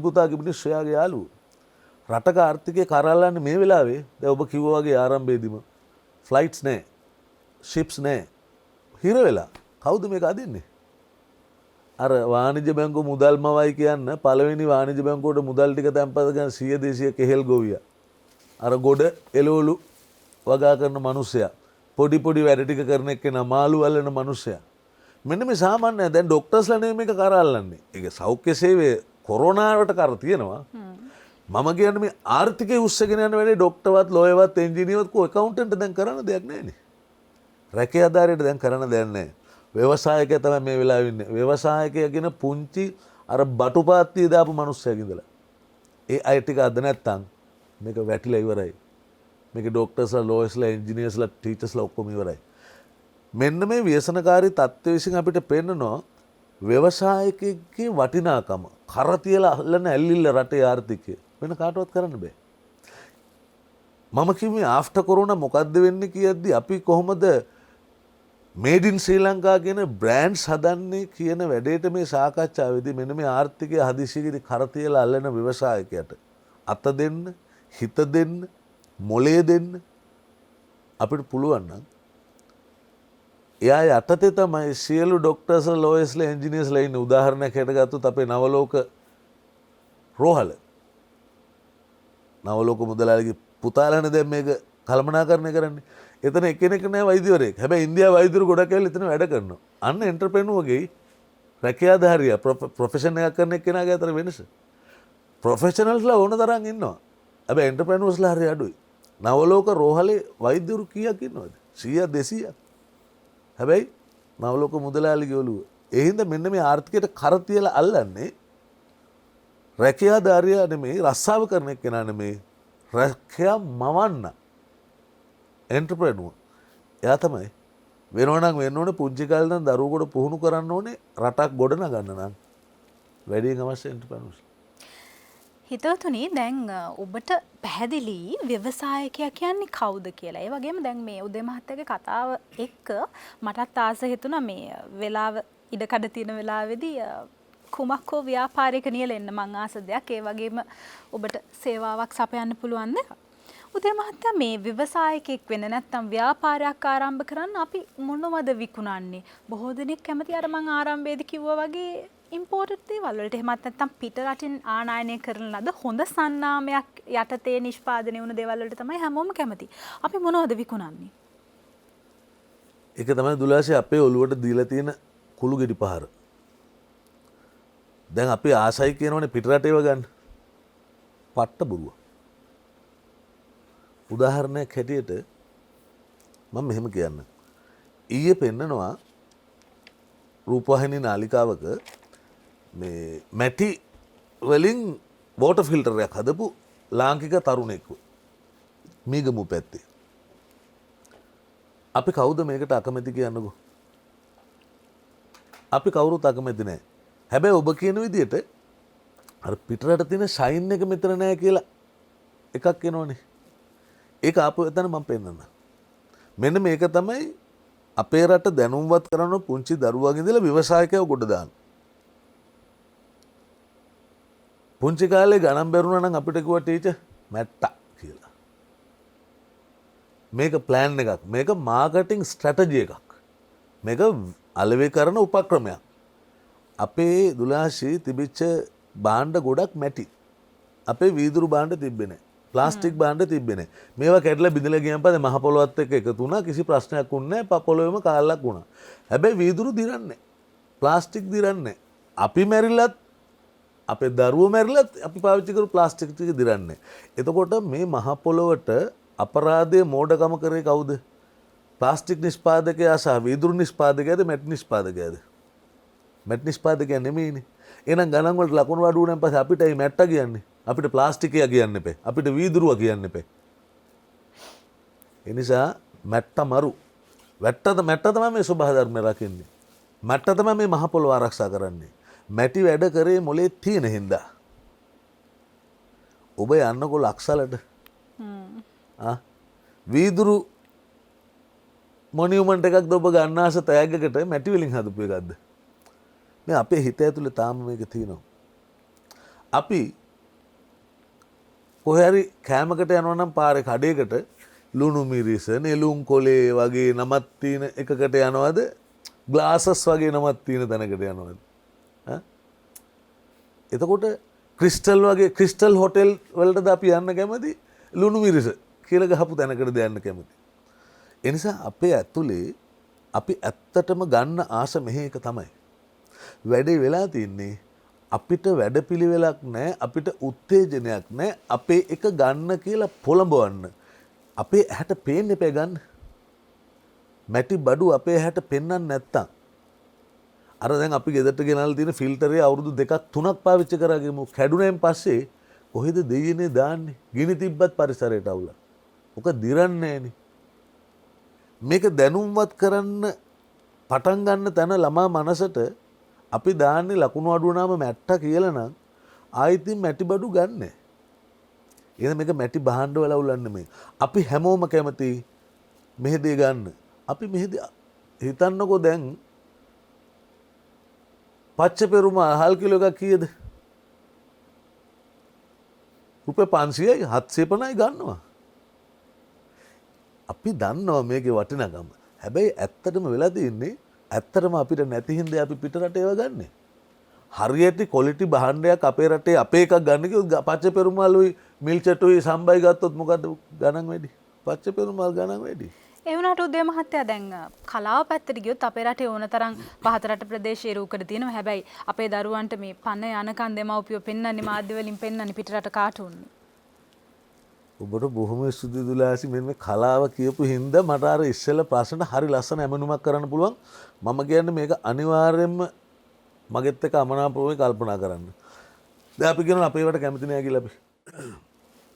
පුතාගේ මිනිස්සු එයාගේ යාළුවෝ. රටක ආර්ථිකය කරාල්ලන්නේ මේ වෙලාවේ දැන් ඔබ කිව්වා වගේ ආරම්භයේදීම ෆ්ලයිට්ස් නැහැ. ශිප්ස් නෑ හිර වෙලා කවුද මේක අදින්නේ අර වාණිජ්‍ය බැංකුව මුදල් මවයි කියන්න පළවෙනි වාණිජ්‍ය බැංකුවට මුදල් ටික තැන්පත් කරන 100 200 කෙහෙල් ගොවියා අර ගොඩ එළවලු වගා කරන මිනිස්සයා පොඩි පොඩි වැඩ ටික කරන එක්කෙනා මාළු අල්ලන මිනිස්සයා මෙන්න මේ සාමාන්‍ය දැන් ડોක්ටර්ස්ලා නෙමෙයි මේක කර අල්ලන්නේ ඒක සෞඛ්‍ය සේවයේ කොරෝනාවට කර තියෙනවා මම කියන්නේ මේ ආර්ථිකය උස්සගෙන යන වැඩේ ડોක්ටර්වත් ලෝයර්වත් එන්ජිනියර්වත් කෝ ඇකවුන්ටන්ට් දැන් කරන්න දෙයක් නැහැනේ රැකියාදාරයට දැන් කරන්න දෙයක් නැහැ ව්‍යවසායකයා තමයි මේ වෙලාවේ ඉන්නේ ව්‍යවසායකයා කියන පුංචි අර බටුපාත්තිය දාපු මිනිස්සයෙක් ඉඳලා ඒ අය ටික අද නැත්තම් මේක වැටිලා ඉවරයි මේක ડોක්ටර්ස්ලා ලෝයර්ස්ලා එන්ජිනියර්ස්ලා ටීචර්ස්ලා ඔක්කොම ඉවරයි මෙන්න මේ ව්‍යසනකාරී තත්ත්වය විසින් අපිට පෙන්නනවා ව්‍යවසායකයෙක්ගේ වටිනාකම කර තියලා අල්ලන ඇල්ලිල්ල රටේ ආර්ථිකය වෙන කාටවත් කරන්න බෑ මම කිව්වේ ආෆ්ටර් කොරෝනා මොකද්ද වෙන්නේ කියද්දි අපි කොහොමද මේඩ් ඉන් ශ්‍රී ලංකා කියන බ්‍රෑන්ඩ්ස් හදන්නේ කියන වැඩේට මේ සාකච්ඡාවේදී මෙන්න මේ ආර්ථිකය හදිසියේදී කර තියලා අල්ලන ව්‍යවසායකයට අත දෙන්න හිත දෙන්න මොලේ දෙන්න අපිට පුළුවන් නම් එයා යටතේ තමයි සියලු ડોක්ටර්ස්ලා ලෝයර්ස්ලා එන්ජිනියර්ස්ලා ඉන්නේ උදාහරණයක් හිට ගත්තොත් අපේ නවලෝක රෝහල නවලෝක මුදලාලිගේ පුතාලානේ දැන් මේක කළමනාකරණය කරන්නේ එතන එක්කෙනෙක් නෑ වෛද්‍යවරයෙක් හැබැයි ඉන්දියාව වෛද්‍යවරු ගොඩක් ඇවිල්ලා එතන වැඩ කරනවා අන්න එන්ටර්ප්‍රෙනුවර්ගේ රැකියාධාරියා ප්‍රොෆෙෂන් එකක් කරන එක්කෙනාගේ අතර වෙනස ප්‍රොෆෙෂනල්ස්ලා ඕන තරම් ඉන්නවා හැබැයි එන්ටර්ප්‍රෙනුවර්ස්ලා හරි අඩුයි නවලෝක රෝහලේ වෛද්‍යවරු කීයක් ඉන්නවද 100 200ක් හැබැයි නවලෝක මුදලාලිගේ ඔළුව ඒ හින්දා මෙන්න මේ ආර්ථිකයට කර තියලා අල්ලන්නේ රැකියාධාරියා නෙමෙයි රස්සාව කරන එක්කෙනා නෙමෙයි රැකියා මවන්න එන්ටර්ප්‍රෙනුවර් එයා තමයි වෙනවනම් වෙන්න ඕනේ පුංචි කාලේ ඉඳන් දරුවෙකුට පුහුණු කරන්න ඕනේ රටක් ගොඩ නගන්න නම් වැඩියෙන් අවශ්‍ය එන්ටර්ප්‍රෙනුවර්ස් හිතවතුනි දැන් ඔබට පැහැදිලි ව්‍යවසායකයා කියන්නේ කවුද කියලා. ඒ වගේම දැන් මේ උදේ මහත්තයාගේ කතාව එක්ක මටත් ආස හිතුණා මේ වෙලාව ඉඩකඩ තියෙන වෙලාවේදී කුමක් හෝ ව්‍යාපාරික නියැලෙන්න මං ආස දෙයක්. ඒ වගේම ඔබට සේවාවක් සපයන්න පුළුවන්ද? උදේ මහත්තයා මේ ව්‍යවසායකෙක් වෙන්න නැත්නම් ව්‍යාපාරයක් ආරම්භ කරන්න අපි මොනවද විකුණන්නේ? බොහෝ දෙනෙක් කැමති අර මං ආරම්භයේදී කිව්වා වගේ ඉම්පෝර්ටඩ් දේවල් වලට එහෙමත් නැත්නම් පිට රටින් ආනයනය කරන ලද හොඳ සන්නාමයක් යටතේ නිෂ්පාදනය වුණ දේවල් වලට තමයි හැමෝම කැමති. අපි මොනවද විකුණන්නේ? ඒක තමයි දුලාසේ අපේ ඔළුවට දීලා තියෙන කුළු ගෙඩි පහර. දැන් අපි ආසයි කියනවනේ පිට රටේව ගන්න. පට්ට බොරුව. උදාහරණයක් හැටියට මම මෙහෙම කියන්න. ඊයේ පෙන්නනවා රූපවාහිනී නාලිකාවක මේ මැටි වලින් වෝටර් ෆිල්ටරයක් හදපු ලාංකික තරුණෙක්ව මීගමු පැත්තේ. අපි කවුද මේකට අකමැති කියන්නකෝ? අපි කවුරුත් අකමැති නැහැ. හැබැයි ඔබ කියන විදිහට අර පිටරට තියෙන ෂයින් එක මෙතන නැහැ කියලා එකක් එනවනේ. ඒක ආපු එතන මම පෙන්නන්න. මෙන්න මේක තමයි අපේ රට දැනුම්වත් කරන පුංචි දරුවාගේ ඉඳලා ව්‍යවසායකයව ගොඩ දාන්න. පුංචි කාලේ ගණන් බැරුණා නම් අපිට කිව්වා ටීචර් මැට්ටා කියලා. මේක ප්ලෑන් එකක්. මේක මාකටිං ස්ට්‍රැටජි එකක්. මේක අලෙවි කරන උපක්‍රමයක්. අපේ දුලාශී තිබිච්ච භාණ්ඩ ගොඩක් මැටි. අපේ වීදුරු භාණ්ඩ තිබ්බේ නැහැ. ප්ලාස්ටික් භාණ්ඩ තිබ්බේ නැහැ. මේවා කැඩලා බිඳලා ගියන් පස්සේ මහ පොළොවත් එක්ක එකතු වුණා. කිසි ප්‍රශ්නයක් වුණේ නැහැ. පොළොවේම කාලයක් වුණා. හැබැයි වීදුරු දිරන්නේ. ප්ලාස්ටික් දිරන්නේ. අපි මැරිලත් අපේ දරුවෝ මැරිලත් අපි පාවිච්චි කරපු ප්ලාස්ටික් ටික දිරන්නේ. එතකොට මේ මහ පොළොවට අපරාධයේ මෝඩකම කරේ කවුද? ප්ලාස්ටික් නිෂ්පාදකයා සහ වීදුරු නිෂ්පාදකයාද මැටි නිෂ්පාදකයාද? මැටි නිෂ්පාදකයා නෙමෙයිනේ. එහෙනම් ගණන් වලට ලකුණු අඩු වුණාන් පස්සේ අපිට මේ මැට්ටා කියන්නේ. අපිට ප්ලාස්ටිකය කියන්න එපේ. අපිට වීදුරුව කියන්න එපේ. ඒ නිසා මැට්ටා මරු. මැට්ටා තමයි මේ ස්වභාව ධර්ම රකින්නේ. මැට්ටා තමයි මේ මහ පොළොව ආරක්ෂා කරන්නේ. මැටි වැඩ කරේ මොලේ තියෙන හින්දා. ඔබ යන්නකො ලක්සලට. වීදුරු මොනියුමන්ට් එකක්ද ඔබ ගන්න ආස තෑග්ගකට මැටි වලින් හදපු එකක්ද? මේ අපේ හිත ඇතුලේ තාම මේක තියෙනවා. අපි කොහේ හරි කෑමකට යනවා නම් පාරේ කඩේකට ලුණු මිරිස නෙළුම් කොලේ වගේ නමක් තියෙන එකකට යනවද ග්ලාසස් වගේ නමක් තියෙන තැනකට යනවද එතකොට ක්‍රිස්ටල් වගේ ක්‍රිස්ටල් හොටෙල් වලටද අපි යන්න කැමති ලුණු මිරිස කියලා ගහපු තැනකටද යන්න කැමති එනිසා අපේ ඇතුලේ අපි ඇත්තටම ගන්න ආස මෙහෙ එක තමයි වැඩේ වෙලා තින්නේ අපිට වැඩපිළිවෙලක් නැහැ අපිට උත්තේජනයක් නැහැ අපේ එක ගන්න කියලා පොළඹවන්න අපේ ඇහැට පේන්න එපා ගන්න මැටි බඩු අපේ ඇහැට පෙන්වන්න නැත්තම් අර දැන් අපි ගෙදරට ගෙනල්ලා තියෙන ෆිල්ටරේ අවුරුදු 2ක් 3ක් පාවිච්චි කරාගෙමු කැඩුනෙන් පස්සේ කොහෙද දෙයියනේ දාන්නේ ගිනි තිබ්බත් පරිසරයට අවුලක් ඔක දිරන්නේ නැහනේ මේක දැනුම්වත් කරන්න පටන් ගන්න තැන ළමා මනසට අපි දාන්නේ ලකුණු අඩුව නාම මැට්ටා කියලා නම් ආයිතින් මැටි බඩු ගන්න. එහෙනම් මේක මැටි භාණ්ඩ වල උලන්නේ මේ. අපි හැමෝම කැමති මෙහෙදී ගන්න. අපි මෙහෙදී හිතන්නකෝ දැන් පච්ච පෙරුමා හල් කිලෝ එකක් කීයද? රුපියල් 500යි 750යි ගන්නවා. අපි දන්නවා මේකේ වටිනාකම. හැබැයි ඇත්තටම වෙලා තියෙන්නේ ඇත්තටම අපිට නැති හින්දා අපි පිට රට ඒවා ගන්නෙ. හරියට ක්වොලිටි භාණ්ඩයක් අපේ රටේ අපේ එකක් ගන්න කිව්වොත් පච්ච පෙරුමාළුයි මිල් චටුයි සම්බයි ගත්තොත් මොකද්ද ගණන් වැඩි? පච්ච පෙරුමාල් ගණන් වැඩි. ඒ වුණාට උදේ මහත්තයා දැන් කලාව පැත්තට ගියොත් අපේ රටේ ඕන තරම් පහත රට ප්‍රදේශයේ රූකඩ තියෙනවා. හැබැයි අපේ දරුවන්ට මේ පන්න යනකන් දෙමව්පියෝ පෙන්වන්නේ මාධ්‍ය වලින් පෙන්වන්නේ පිට රට කාටුන්. ඔබට බොහොම ස්තුතියි දුලාසි මෙන්න මේ කලාව කියපු හින්දා මට අර ඉස්සෙල්ලා ප්‍රශ්න හරි ලස්සන ඇමනුමක් කරන්න පුළුවන්. මම කියන්නේ මේක අනිවාර්යයෙන්ම මගෙත් එක්ක අමනාපව කල්පනා කරන්න. දැන් අපි කියනවා අපේ වට කැමති නෑ කියලා අපි.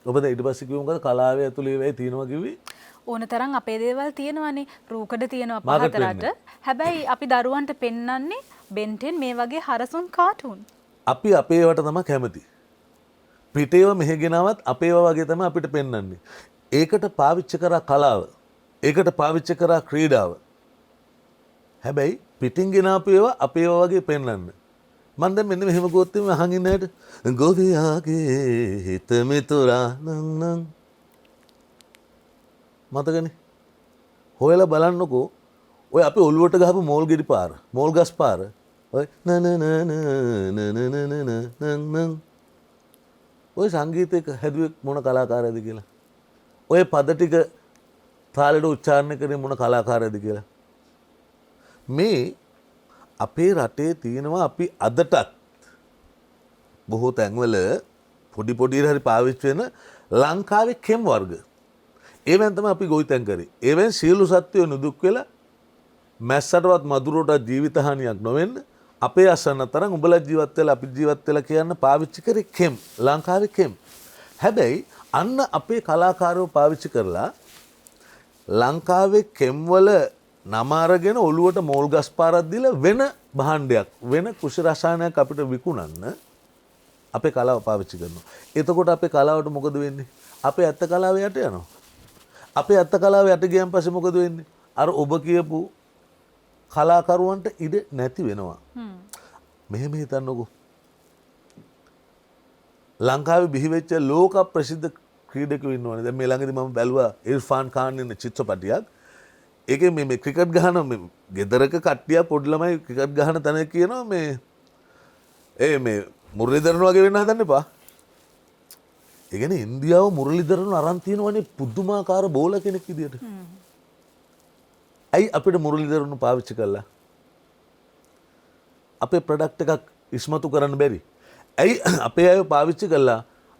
ඔබ දැන් ඊට පස්සේ කිව්ව මොකද කලාවේ ඇතුලේ වෙයි තියෙනවා කිව්වේ? ඕන තරම් අපේ දේවල් තියෙනවානේ රූකඩ තියෙනවා පහත රට. හැබැයි අපි දරුවන්ට පෙන්වන්නේ බෙන්ටෙන් මේ වගේ හරසුන් කාටුන්. අපි අපේ වට තමයි කැමති. පිටේව මෙහෙ ගෙනවත් අපේව වගේ තමයි අපිට පෙන්වන්නේ. ඒකට පාවිච්චි කරා කලාව. ඒකට පාවිච්චි කරා ක්‍රීඩාව. හැබැයි පිටින් ගෙනාපු ඒවා අපේව වගේ පෙන්වන්න. මම දැන් මෙන්න මෙහෙම ගොත් එමේ අහන් ඉන්න ඇයට ගොවියාගේ හිත මිතුරා නං මතකනේ. හොයලා බලන්නකෝ ඔය අපි ඔළුවට ගහපු මෝල් ගෙඩි පාර, මෝල් ගස් පාර. ඔය නන නන නන නන නන ඔය සංගීතයක හැදුවේ මොන කලාකාරයද කියලා. ඔය පද ටික තාලෙට උච්චාරණය කරේ මොන කලාකාරයද කියලා. මේ අපේ රටේ තියෙනවා අපි අදටත් බොහෝ තැන්වල පොඩි පොඩි හරි පාවිච්චි වෙන ලංකාවේ කෙම් වර්ග. ඒවෙන් තමයි අපි ගොවිතැන් කරේ. ඒවෙන් සියලු සත්වයෝ නුදුක් වෙලා මැස්සටවත් මදුරටවත් ජීවිත හානියක් නොවෙන්න අපේ අසන්න තරම් උඹලා ජීවත් වෙලා අපි ජීවත් වෙලා කියන්න පාවිච්චි කරේ කෙම් ලංකාවේ කෙම්. හැබැයි අන්න අපේ කලාකාරයෝ පාවිච්චි කරලා ලංකාවේ කෙම් වල නම අරගෙන ඔළුවට මෝල් ගස් පාරක් දීලා වෙන භාණ්ඩයක් වෙන කුෂි රසායනයක් අපිට විකුණන්න අපේ කලාව පාවිච්චි කරනවා. එතකොට අපේ කලාවට මොකද වෙන්නේ? අපේ ඇත්ත කලාව යට යනවා. අපේ ඇත්ත කලාව යට ගියන් පස්සේ මොකද වෙන්නේ? අර ඔබ කියපු කලාකරුවන්ට ඉඩ නැති වෙනවා. මෙහෙම හිතන්නකෝ. ලංකාවේ බිහි වෙච්ච ලෝක ප්‍රසිද්ධ ක්‍රීඩකයෝ ඉන්නවනේ. දැන් මේ ළඟදී මම බැලුවා ඉර්ෆාන් ખાන් ඉන්න චිත්‍රපටියක්. ඒකේ මේ ක්‍රිකට් ගහන මේ ගෙදරක කට්ටිය පොඩි ළමයි ක්‍රිකට් ගහන තැන කියනවා මේ මුරලිදරන් වගේ වෙන්න හදන්න එපා. ඒ කියන්නේ ඉන්දියාව මුරලිදරන් අරන් තියෙනවනේ පුදුමාකාර බෝල කෙනෙක් විදියට. ඇයි අපිට මුරලිදරන් පාවිච්චි කළා? අපේ ප්‍රොඩක්ට් එකක් ඉස්මතු කරන්න බැරි. ඇයි අපේ අය පාවිච්චි කළා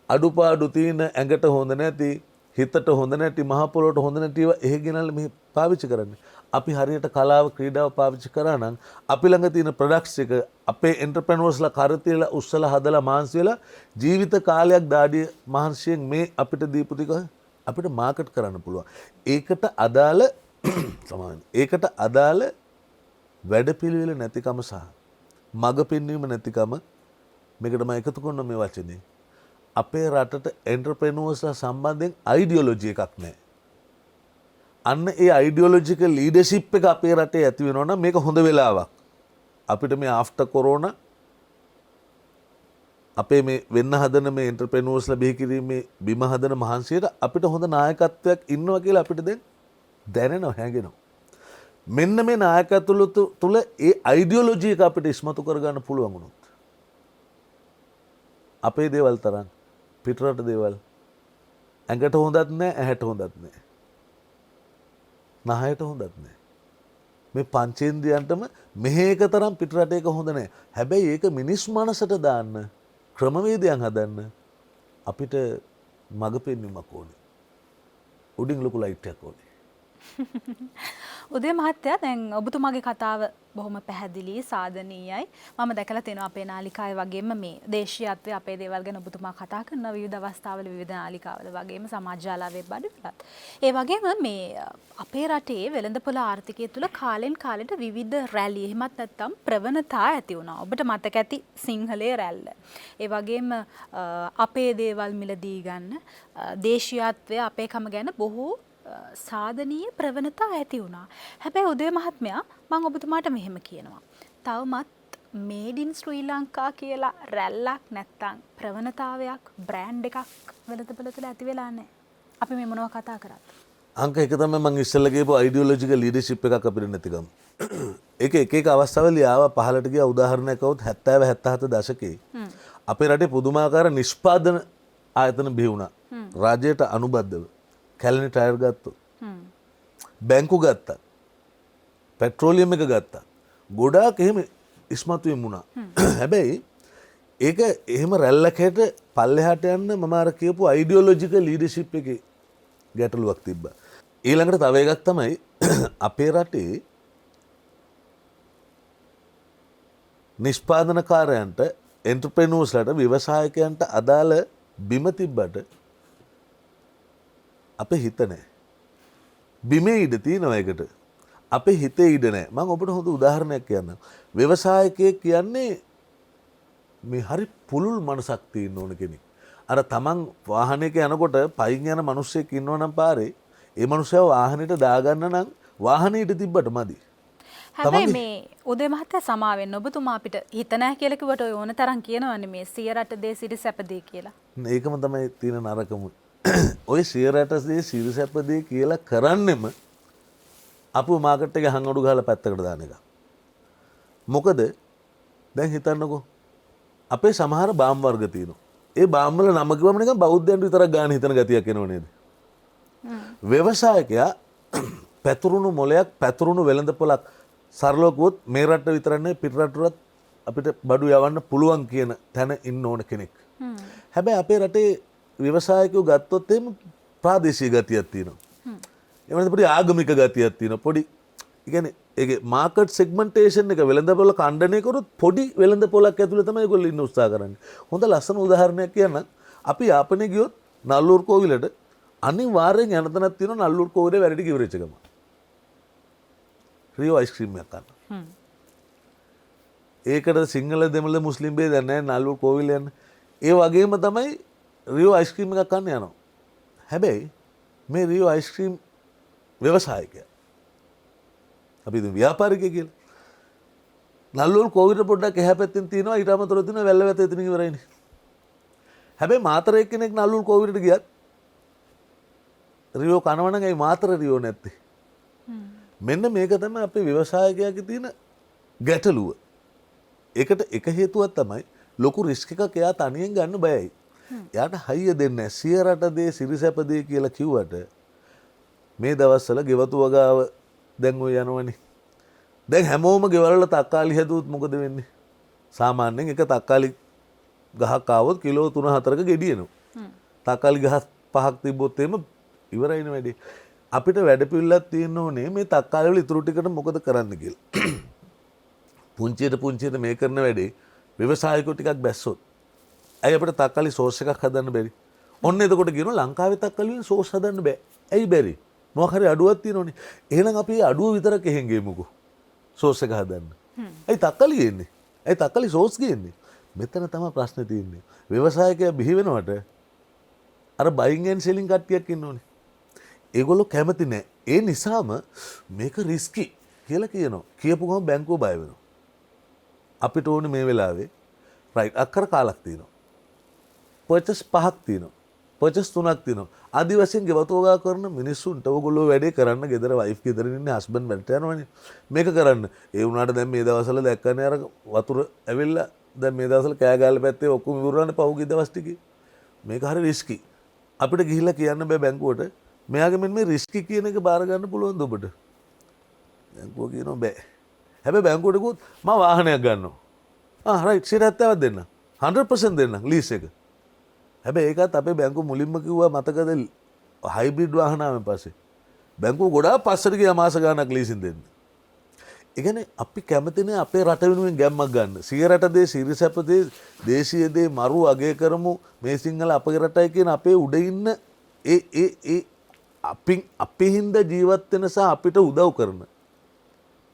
අඩුපාඩු තියෙන ඇඟට හොඳ නැති හිතට හොඳ නැති මහ පොළොවට හොඳ නැති ඒවා එහෙ ගෙනල්ලා මේ පාවිච්චි කරන්නේ. අපි හරියට කලාව ක්‍රීඩාව පාවිච්චි කරා නම් අපි ළඟ තියෙන ප්‍රොඩක්ට්ස් එක අපේ එන්ටර්ප්‍රෙනර්ස්ලා කර තියලා උස්සලා හදලා මහන්සි වෙලා ජීවිත කාලයක් දාඩිය මහන්සියෙන් මේ අපිට දීපු ටික අපිට මාකට් කරන්න පුළුවන්. ඒකට අදාළ ඒකට අදාළ වැඩපිළිවෙල නැතිකම සහ මඟ පෙන්වීම නැතිකම මේකට මම එකතු කරන මේ වචනේ අපේ රටට එන්ටර්ප්‍රෙනර්ස්ලා සම්බන්ධයෙන් අයිඩියොලොජි එකක් නැහැ. අන්න ඒ අයිඩියොලොජිකල් ලීඩර්ෂිප් එක අපේ රටේ ඇති වෙනවා නම් මේක හොඳ වෙලාවක්. අපිට මේ ආෆ්ටර් කොරෝනා අපේ මේ වෙන්න හදන මේ එන්ටර්ප්‍රෙනර්ස්ලා බිහි කිරීමේ බිම හදන මහන්සියට අපිට හොඳ නායකත්වයක් ඉන්නවා කියලා අපිට දැනෙනවා හැඟෙනවා. මෙන්න මේ නායකත්වය තුළ ඒ අයිඩියොලොජි එක අපිට ඉස්මතු කරගන්න පුළුවන් වුණොත් අපේ දේවල් තරම් පිටරට දේවල් ඇඟට හොඳත් නැහැ ඇහැට හොඳත් නැහැ. නහයට හොඳත් නැහැ. මේ පංචේන්ද්‍රයන්ටම මෙහෙ එක තරම් පිටරට එක හොඳ නැහැ. හැබැයි ඒක මිනිස් මනසට දාන්න ක්‍රමවේදයන් හදන්න අපිට මඟ පෙන්වීමක් ඕනේ. උඩින් ලොකු ලයිට් එකක් ඕනේ. උදේ මහත්තයා දැන් ඔබතුමාගේ කතාව බොහොම පැහැදිලි සාධනීයයි. මම දැකලා තියෙනවා අපේ නාලිකාවේ වගේම මේ දේශීයත්වයේ අපේ දේවල් ගැන ඔබතුමා කතා කරන විවිධ අවස්ථාවල විවිධ නාලිකාවල වගේම සමාජ ජාලාවේ බඩවලත්. ඒ වගේම මේ අපේ රටේ වෙළඳපොළ ආර්ථිකය තුළ කාලෙන් කාලෙට විවිධ රැලි එහෙමත් නැත්නම් ප්‍රවණතා ඇති වුණා. ඔබට මතක ඇති සිංහලයේ රැල්ල. ඒ වගේම අපේ දේවල් මිලදී ගන්න දේශීයත්වයේ අපේකම ගැන බොහෝ සාධනීය ප්‍රවණතා ඇති වුණා. හැබැයි උදේ මහත්මයා මම ඔබතුමාට මෙහෙම කියනවා. තවමත් මේඩ් ඉන් ශ්‍රී ලංකා කියලා රැල්ලක් නැත්තම් ප්‍රවණතාවයක් බ්‍රෑන්ඩ් එකක් වෙළඳපොළ තුළ ඇති වෙලා නැහැ. අපි මේ මොනවා කතා කරත්. අංක එක තමයි මම ඉස්සෙල්ලා කියපු අයිඩියොලොජිකල් ලීඩර්ෂිප් එකක් අපිට නැතිකම. ඒක එක අවස්ථාවලදී ආවා පහලට ගියා. උදාහරණයක් આવොත් 70 77 දශකයේ අපේ රටේ පුදුමාකාර නිෂ්පාදන ආයතන බිහි වුණා. රාජ්‍යයට අනුබද්ධව. කැලණි ටයර් ගත්තොත්. බැංකු ගත්තා. පෙට්‍රෝලියම් එක ගත්තා. ගොඩාක් එහෙම ඉස්මතු වෙමු වුණා. හැබැයි ඒක එහෙම රැල්ලකට පල්ලෙහාට යන්න මම අර කියපු අයිඩියොලොජිකල් ලීඩර්ෂිප් එකේ ගැටලුවක් තිබ්බා. ඊළඟට තව එකක් තමයි අපේ රටේ නිෂ්පාදනකාරයන්ට එන්ටර්ප්‍රෙනර්ස්ලාට ව්‍යවසායකයන්ට අදාළ බිම තිබ්බට අපේ හිත නැහැ. බිමේ ඉඩ තියෙනවා ඒකට. අපේ හිතේ ඉඩ නැහැ. මම ඔබට හොඳ උදාහරණයක් කියන්නම්. ව්‍යවසායකයෙක් කියන්නේ මේ හරි පුළුල් මනසක් තියෙන ඕන කෙනෙක්. අර තමන් වාහනයක යනකොට පයින් යන මිනිස්සෙක් ඉන්නවා නම් පාරේ ඒ මිනිස්සයා වාහනේට දාගන්න නම් වාහනේ ඉඩ තිබ්බට මදි. හැබැයි මේ උදේ මහත්තයා සමාවෙන්න ඔබතුමා අපිට හිත නැහැ කියලා කිව්වට ඔය ඕන තරම් කියනවනේ මේ සිය රට දේ සිරි සැපදේ කියලා. ඒකම තමයි තියෙන නරකම. ඔය සිය රට දේ සිරි සැපදේ කියලා කරන්නෙම අපු මාකට් එකේ හංගඩු ගහලා පැත්තකට දාන එක. මොකද දැන් හිතන්නකෝ අපේ සමහර බාම් වර්ග තියෙනවා. ඒ බාම් වල නම කිව්වම නිකන් බෞද්ධයන්ට විතරක් ගන්න හිතන ගතියක් එනව නේද? ව්‍යවසායකයා පැතුරුණු මොලයක් පැතුරුණු වෙළඳපොළක් සරලව කිව්වොත් මේ රට විතරක් නෙවෙයි පිට රටවලත් අපිට බඩු යවන්න පුළුවන් කියන තැන ඉන්න ඕන කෙනෙක්. හැබැයි අපේ රටේ ව්‍යවසායකයෝ ගත්තොත් එහෙම ප්‍රාදේශීය ගතියක් තියෙනවා. එහෙම නැත්නම් පොඩි ආගමික ගතියක් තියෙනවා. පොඩි කියන්නේ ඒකේ මාකට් සෙග්මන්ටේෂන් එක වෙළඳපොළ ඛණ්ඩනය කරොත් පොඩි වෙළඳපොළක් ඇතුළේ තමයි ඒගොල්ලෝ ඉන්න උත්සාහ කරන්නේ. හොඳ ලස්සන උදාහරණයක් කියන්නම්. අපි යාපනයේ ගියොත් නල්ලූර් කෝවිලට අනිවාර්යෙන් යන තැනක් තියෙනවා නල්ලූර් කෝවිලේ වැඩ ටික ඉවරෙච්ච ගමන්. රියෝ අයිස්ක්‍රීම් එකක් ගන්න. ඒකට සිංහල දෙමළ මුස්ලිම් බේදයක් නැහැ නල්ලූර් කෝවිල යන. ඒ වගේම තමයි රියෝ අයිස්ක්‍රීම් එකක් ගන්න යනවා. හැබැයි මේ රියෝ අයිස්ක්‍රීම් ව්‍යවසායකයා අපි දැන් ව්‍යාපාරිකයෙක් කියලා. නල්ලූර් කෝවිල පොඩ්ඩක් එහා පැත්තෙන් තියෙනවා ඊට අමතරව තියෙනවා වැල්ලවැත එතන ඉවරයිනේ. හැබැයි මාතර එක්කෙනෙක් නල්ලූර් කෝවිලට ගියත් රියෝ කනවා නම් ඒ මාතර රියෝ නැත්තේ. මෙන්න මේක තමයි අපේ ව්‍යවසායකයාගේ තියෙන ගැටලුව. ඒකට එක හේතුවක් තමයි ලොකු රිස්ක් එකක් එයා තනියෙන් ගන්න බයයි. එයාට හයිය දෙන්නේ නැහැ. සිය රට දේ සිරිසැප දේ කියලා කිව්වට මේ දවස්වල ගෙවතු වගාව දැන් ඔය යනවනේ. දැන් හැමෝම ගෙවල් වල තක්කාලි හැදුවොත් මොකද වෙන්නේ? සාමාන්‍යයෙන් එක තක්කාලි ගහක් ආවොත් කිලෝ 3-4ක ගෙඩියනවා. තක්කාලි ගහ 5ක් තිබ්බොත් එහෙම ඉවරයිනේ වැඩේ. අපිට වැඩ පිළිලක් තියෙන්න ඕනේ මේ තක්කාලි වල ඉතුරු ටිකට මොකද කරන්න කියලා. පුංචියට මේ කරන වැඩේ ව්‍යවසායකයෝ ටිකක් බැස්සොත් ඇයි අපිට තක්කාලි සෝස් එකක් හදන්න බැරි? ඔන්න එතකොට කියනවා ලංකාවේ තක්කාලි වලින් සෝස් හදන්න බෑ. ඇයි බැරි? මොකක් හරි අඩුවක් තියෙනවනේ. එහෙනම් අපි අඩුව විතරක් එහෙන් ගෙමුකෝ. සෝස් එක හදන්න. ඇයි තක්කාලි ගේන්නේ? ඇයි තක්කාලි සෝස් ගේන්නේ? මෙතන තමයි ප්‍රශ්නේ තියෙන්නේ. ව්‍යවසායකයා බිහි වෙනවට අර බයින් ඇන්ඩ් සෙලින් කට්ටියක් ඉන්නෝනේ. ඒගොල්ලෝ කැමති නැහැ. ඒ නිසාම මේක රිස්කි කියලා කියනවා. කියපු ගමන් බැංකුව බය වෙනවා. අපිට ඕනේ මේ වෙලාවේ රයිට් අක්කර කාලක් තියෙනවා. පර්චස් 5ක් තියෙනවා. පර්චස් 3ක් තියෙනවා. ආදි වශයෙන් ගෙවතෝගා කරන මිනිස්සුන්ට ඕගොල්ලෝ වැඩේ කරන්න ගෙදර වයිෆ් ගෙදර ඉන්නේ හස්බන්ඩ් වැඩට යනවනේ. මේක කරන්න. ඒ වුණාට දැන් මේ දවස්වල දැක්කනේ අර වතුර ඇවිල්ලා දැන් මේ දවස්වල කෑගාල්ල පැත්තේ ඔක්කොම ඉවරවන්නේ පහුගිය දවස් ටිකේ. මේක හරි රිස්කි. අපිට ගිහිල්ලා කියන්න බෑ බැංකුවට මෙයාගේ මෙන්න මේ රිස්කි කියන එක බාර ගන්න පුළුවන්ද ඔබට? බැංකුව කියනවා බෑ. හැබැයි බැංකුවට ගිහුවොත් මම වාහනයක් ගන්නවා. රයිට් 70ක් දෙන්න. 100% දෙන්න ලීස් එක. හැබැයි ඒකත් අපේ බැංකුව මුලින්ම කිව්වා මතකද හයිබ්‍රිඩ් වාහන ආවෙන් පස්සේ. බැංකුව ගොඩාක් පස්සට ගියා මාස ගාණක් ලීසින් දෙන්න. ඒ කියන්නේ අපි කැමතිනේ අපේ රට වෙනුවෙන් ගැම්මක් ගන්න. සිය රට දේ සිරිසැප දේ දේශීය දේ මරු අගය කරමු මේ සිංහල අපේ රටයි කියන අපේ උඩ ඉන්න ඒ අපි හින්දා ජීවත් වෙන සහ අපිට උදව් කරන.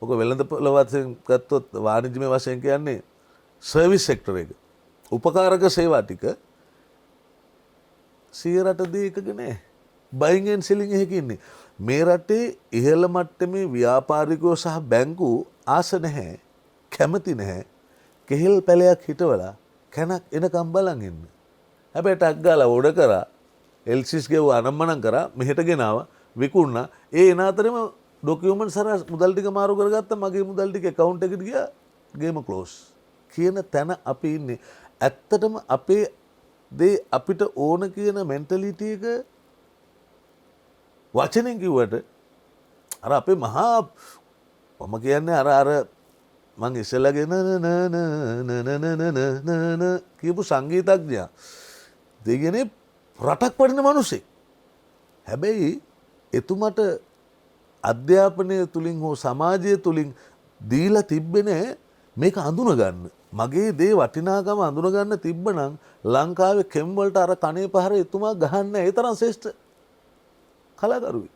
ඔක වෙළඳපොළ වශයෙන් ගත්තොත් වාණිජ්‍යමය වශයෙන් කියන්නේ සර්විස් සෙක්ටර් එක. උපකාරක සේවා ටික සිය රට දේ එකක නෑ. බයින් ඇන්ඩ් සෙලින් එකක ඉන්නේ. මේ රටේ ඉහළ මට්ටමේ ව්‍යාපාරිකයෝ සහ බැංකු ආස නැහැ, කැමති නැහැ කෙහෙල් පැලයක් හිටවලා කැනක් එනකම් බලන් ඉන්න. හැබැයි ටක් ගාලා ඕඩර් කරා එල්සිස් ගෙව අනම්මනම් කරා මෙහෙට ගෙනාවා විකුණා. ඒ එන අතරෙම ඩොකියුමන්ට් සර මුදල් ටික මාරු කරගත්තා. මගේ මුදල් ටික account එකට ගියා. ගේම ක්ලෝස් කියන තැන අපි ඉන්නේ. ඇත්තටම අපේ දේ අපිට ඕන කියන මෙන්ටැලිටි එක වචනෙන් කිව්වට අර අපේ මහා මම කියන්නේ අර මං ඉස්සෙල්ලාගෙන කියපු සංගීතඥයා දෙගනේ රටක් පටින මිනිසෙක්. හැබැයි එතුමට අධ්‍යාපනය තුලින් හෝ සමාජය තුලින් දීලා තිබෙන්නේ මේක අඳුන ගන්න. මගේ දේ වටිනාකම අඳුන ගන්න තිබ්බනම් ලංකාවේ කෙම් වලට අර කණේ පහර එතුමා ගහන්න ඒ තරම් ශ්‍රේෂ්ඨ කලාකරුවෙක්.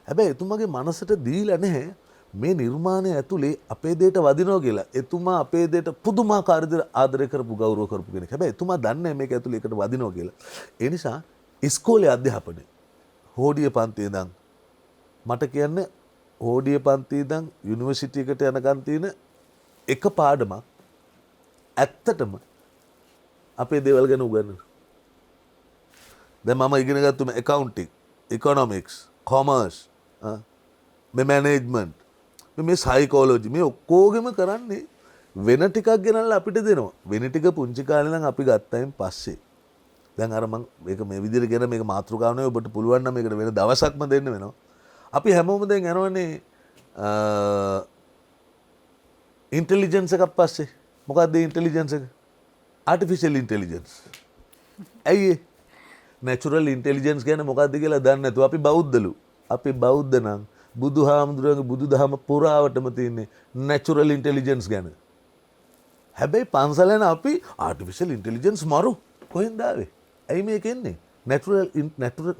හැබැයි එතුමාගේ මනසට දීලා නැහැ මේ නිර්මාණය ඇතුලේ අපේ දෙයට වදිනවා කියලා. එතුමා අපේ දෙයට පුදුමාකාර විදිහට ආදරය කරපු ගෞරව කරපු කෙනෙක්. හැබැයි එතුමා දන්නේ මේක ඇතුලේ එකට වදිනවා කියලා. ඒ නිසා ඉස්කෝලේ අධ්‍යාපනය හෝඩිය පන්තියේ ඉඳන් මට කියන්නේ හෝඩිය පන්තියේ ඉඳන් යුනිවර්සිටි එකට යනකන් තියෙන එක පාඩමක් ඇත්තටම අපේ දේවල් ගැන උගන්වන. දැන් මම ඉගෙන ගත්තුම accounting, economics, commerce, මේ management, මේ psychology මේ ඔක්කොගෙම කරන්නේ වෙන ටිකක් ගෙනල්ලා අපිට දෙනවා. වෙන ටික පුංචි කාලේ නම් අපි ගත්තයින් පස්සේ. දැන් අර මම මේක මේ විදිහට ගෙන මේක මාතෘකාව නෙවෙයි ඔබට පුළුවන් නම් මේකට වෙන දවසක්ම දෙන්න වෙනවා. අපි හැමෝම දැන් යනවනේ ඉන්ටෙලිජන්ස් එකක් පස්සේ. මොකක්ද ඉන්ටෙලිජන්ස් එක? Artificial intelligence. ඇයි ඒ? නැචරල් ඉන්ටෙලිජන්ස් කියන්නේ මොකක්ද කියලා දන්නේ නැතුව අපි බෞද්ධලු. අපි බෞද්ධ නම් බුදුහාමුදුරන්ගේ බුදුදහම පුරාවටම තියෙන්නේ නැචරල් ඉන්ටෙලිජන්ස් ගැන. හැබැයි පන්සල යන අපි ආටිෆිෂල් ඉන්ටෙලිජන්ස් මරු කොහෙන්ද ආවේ? ඇයි මේක එන්නේ?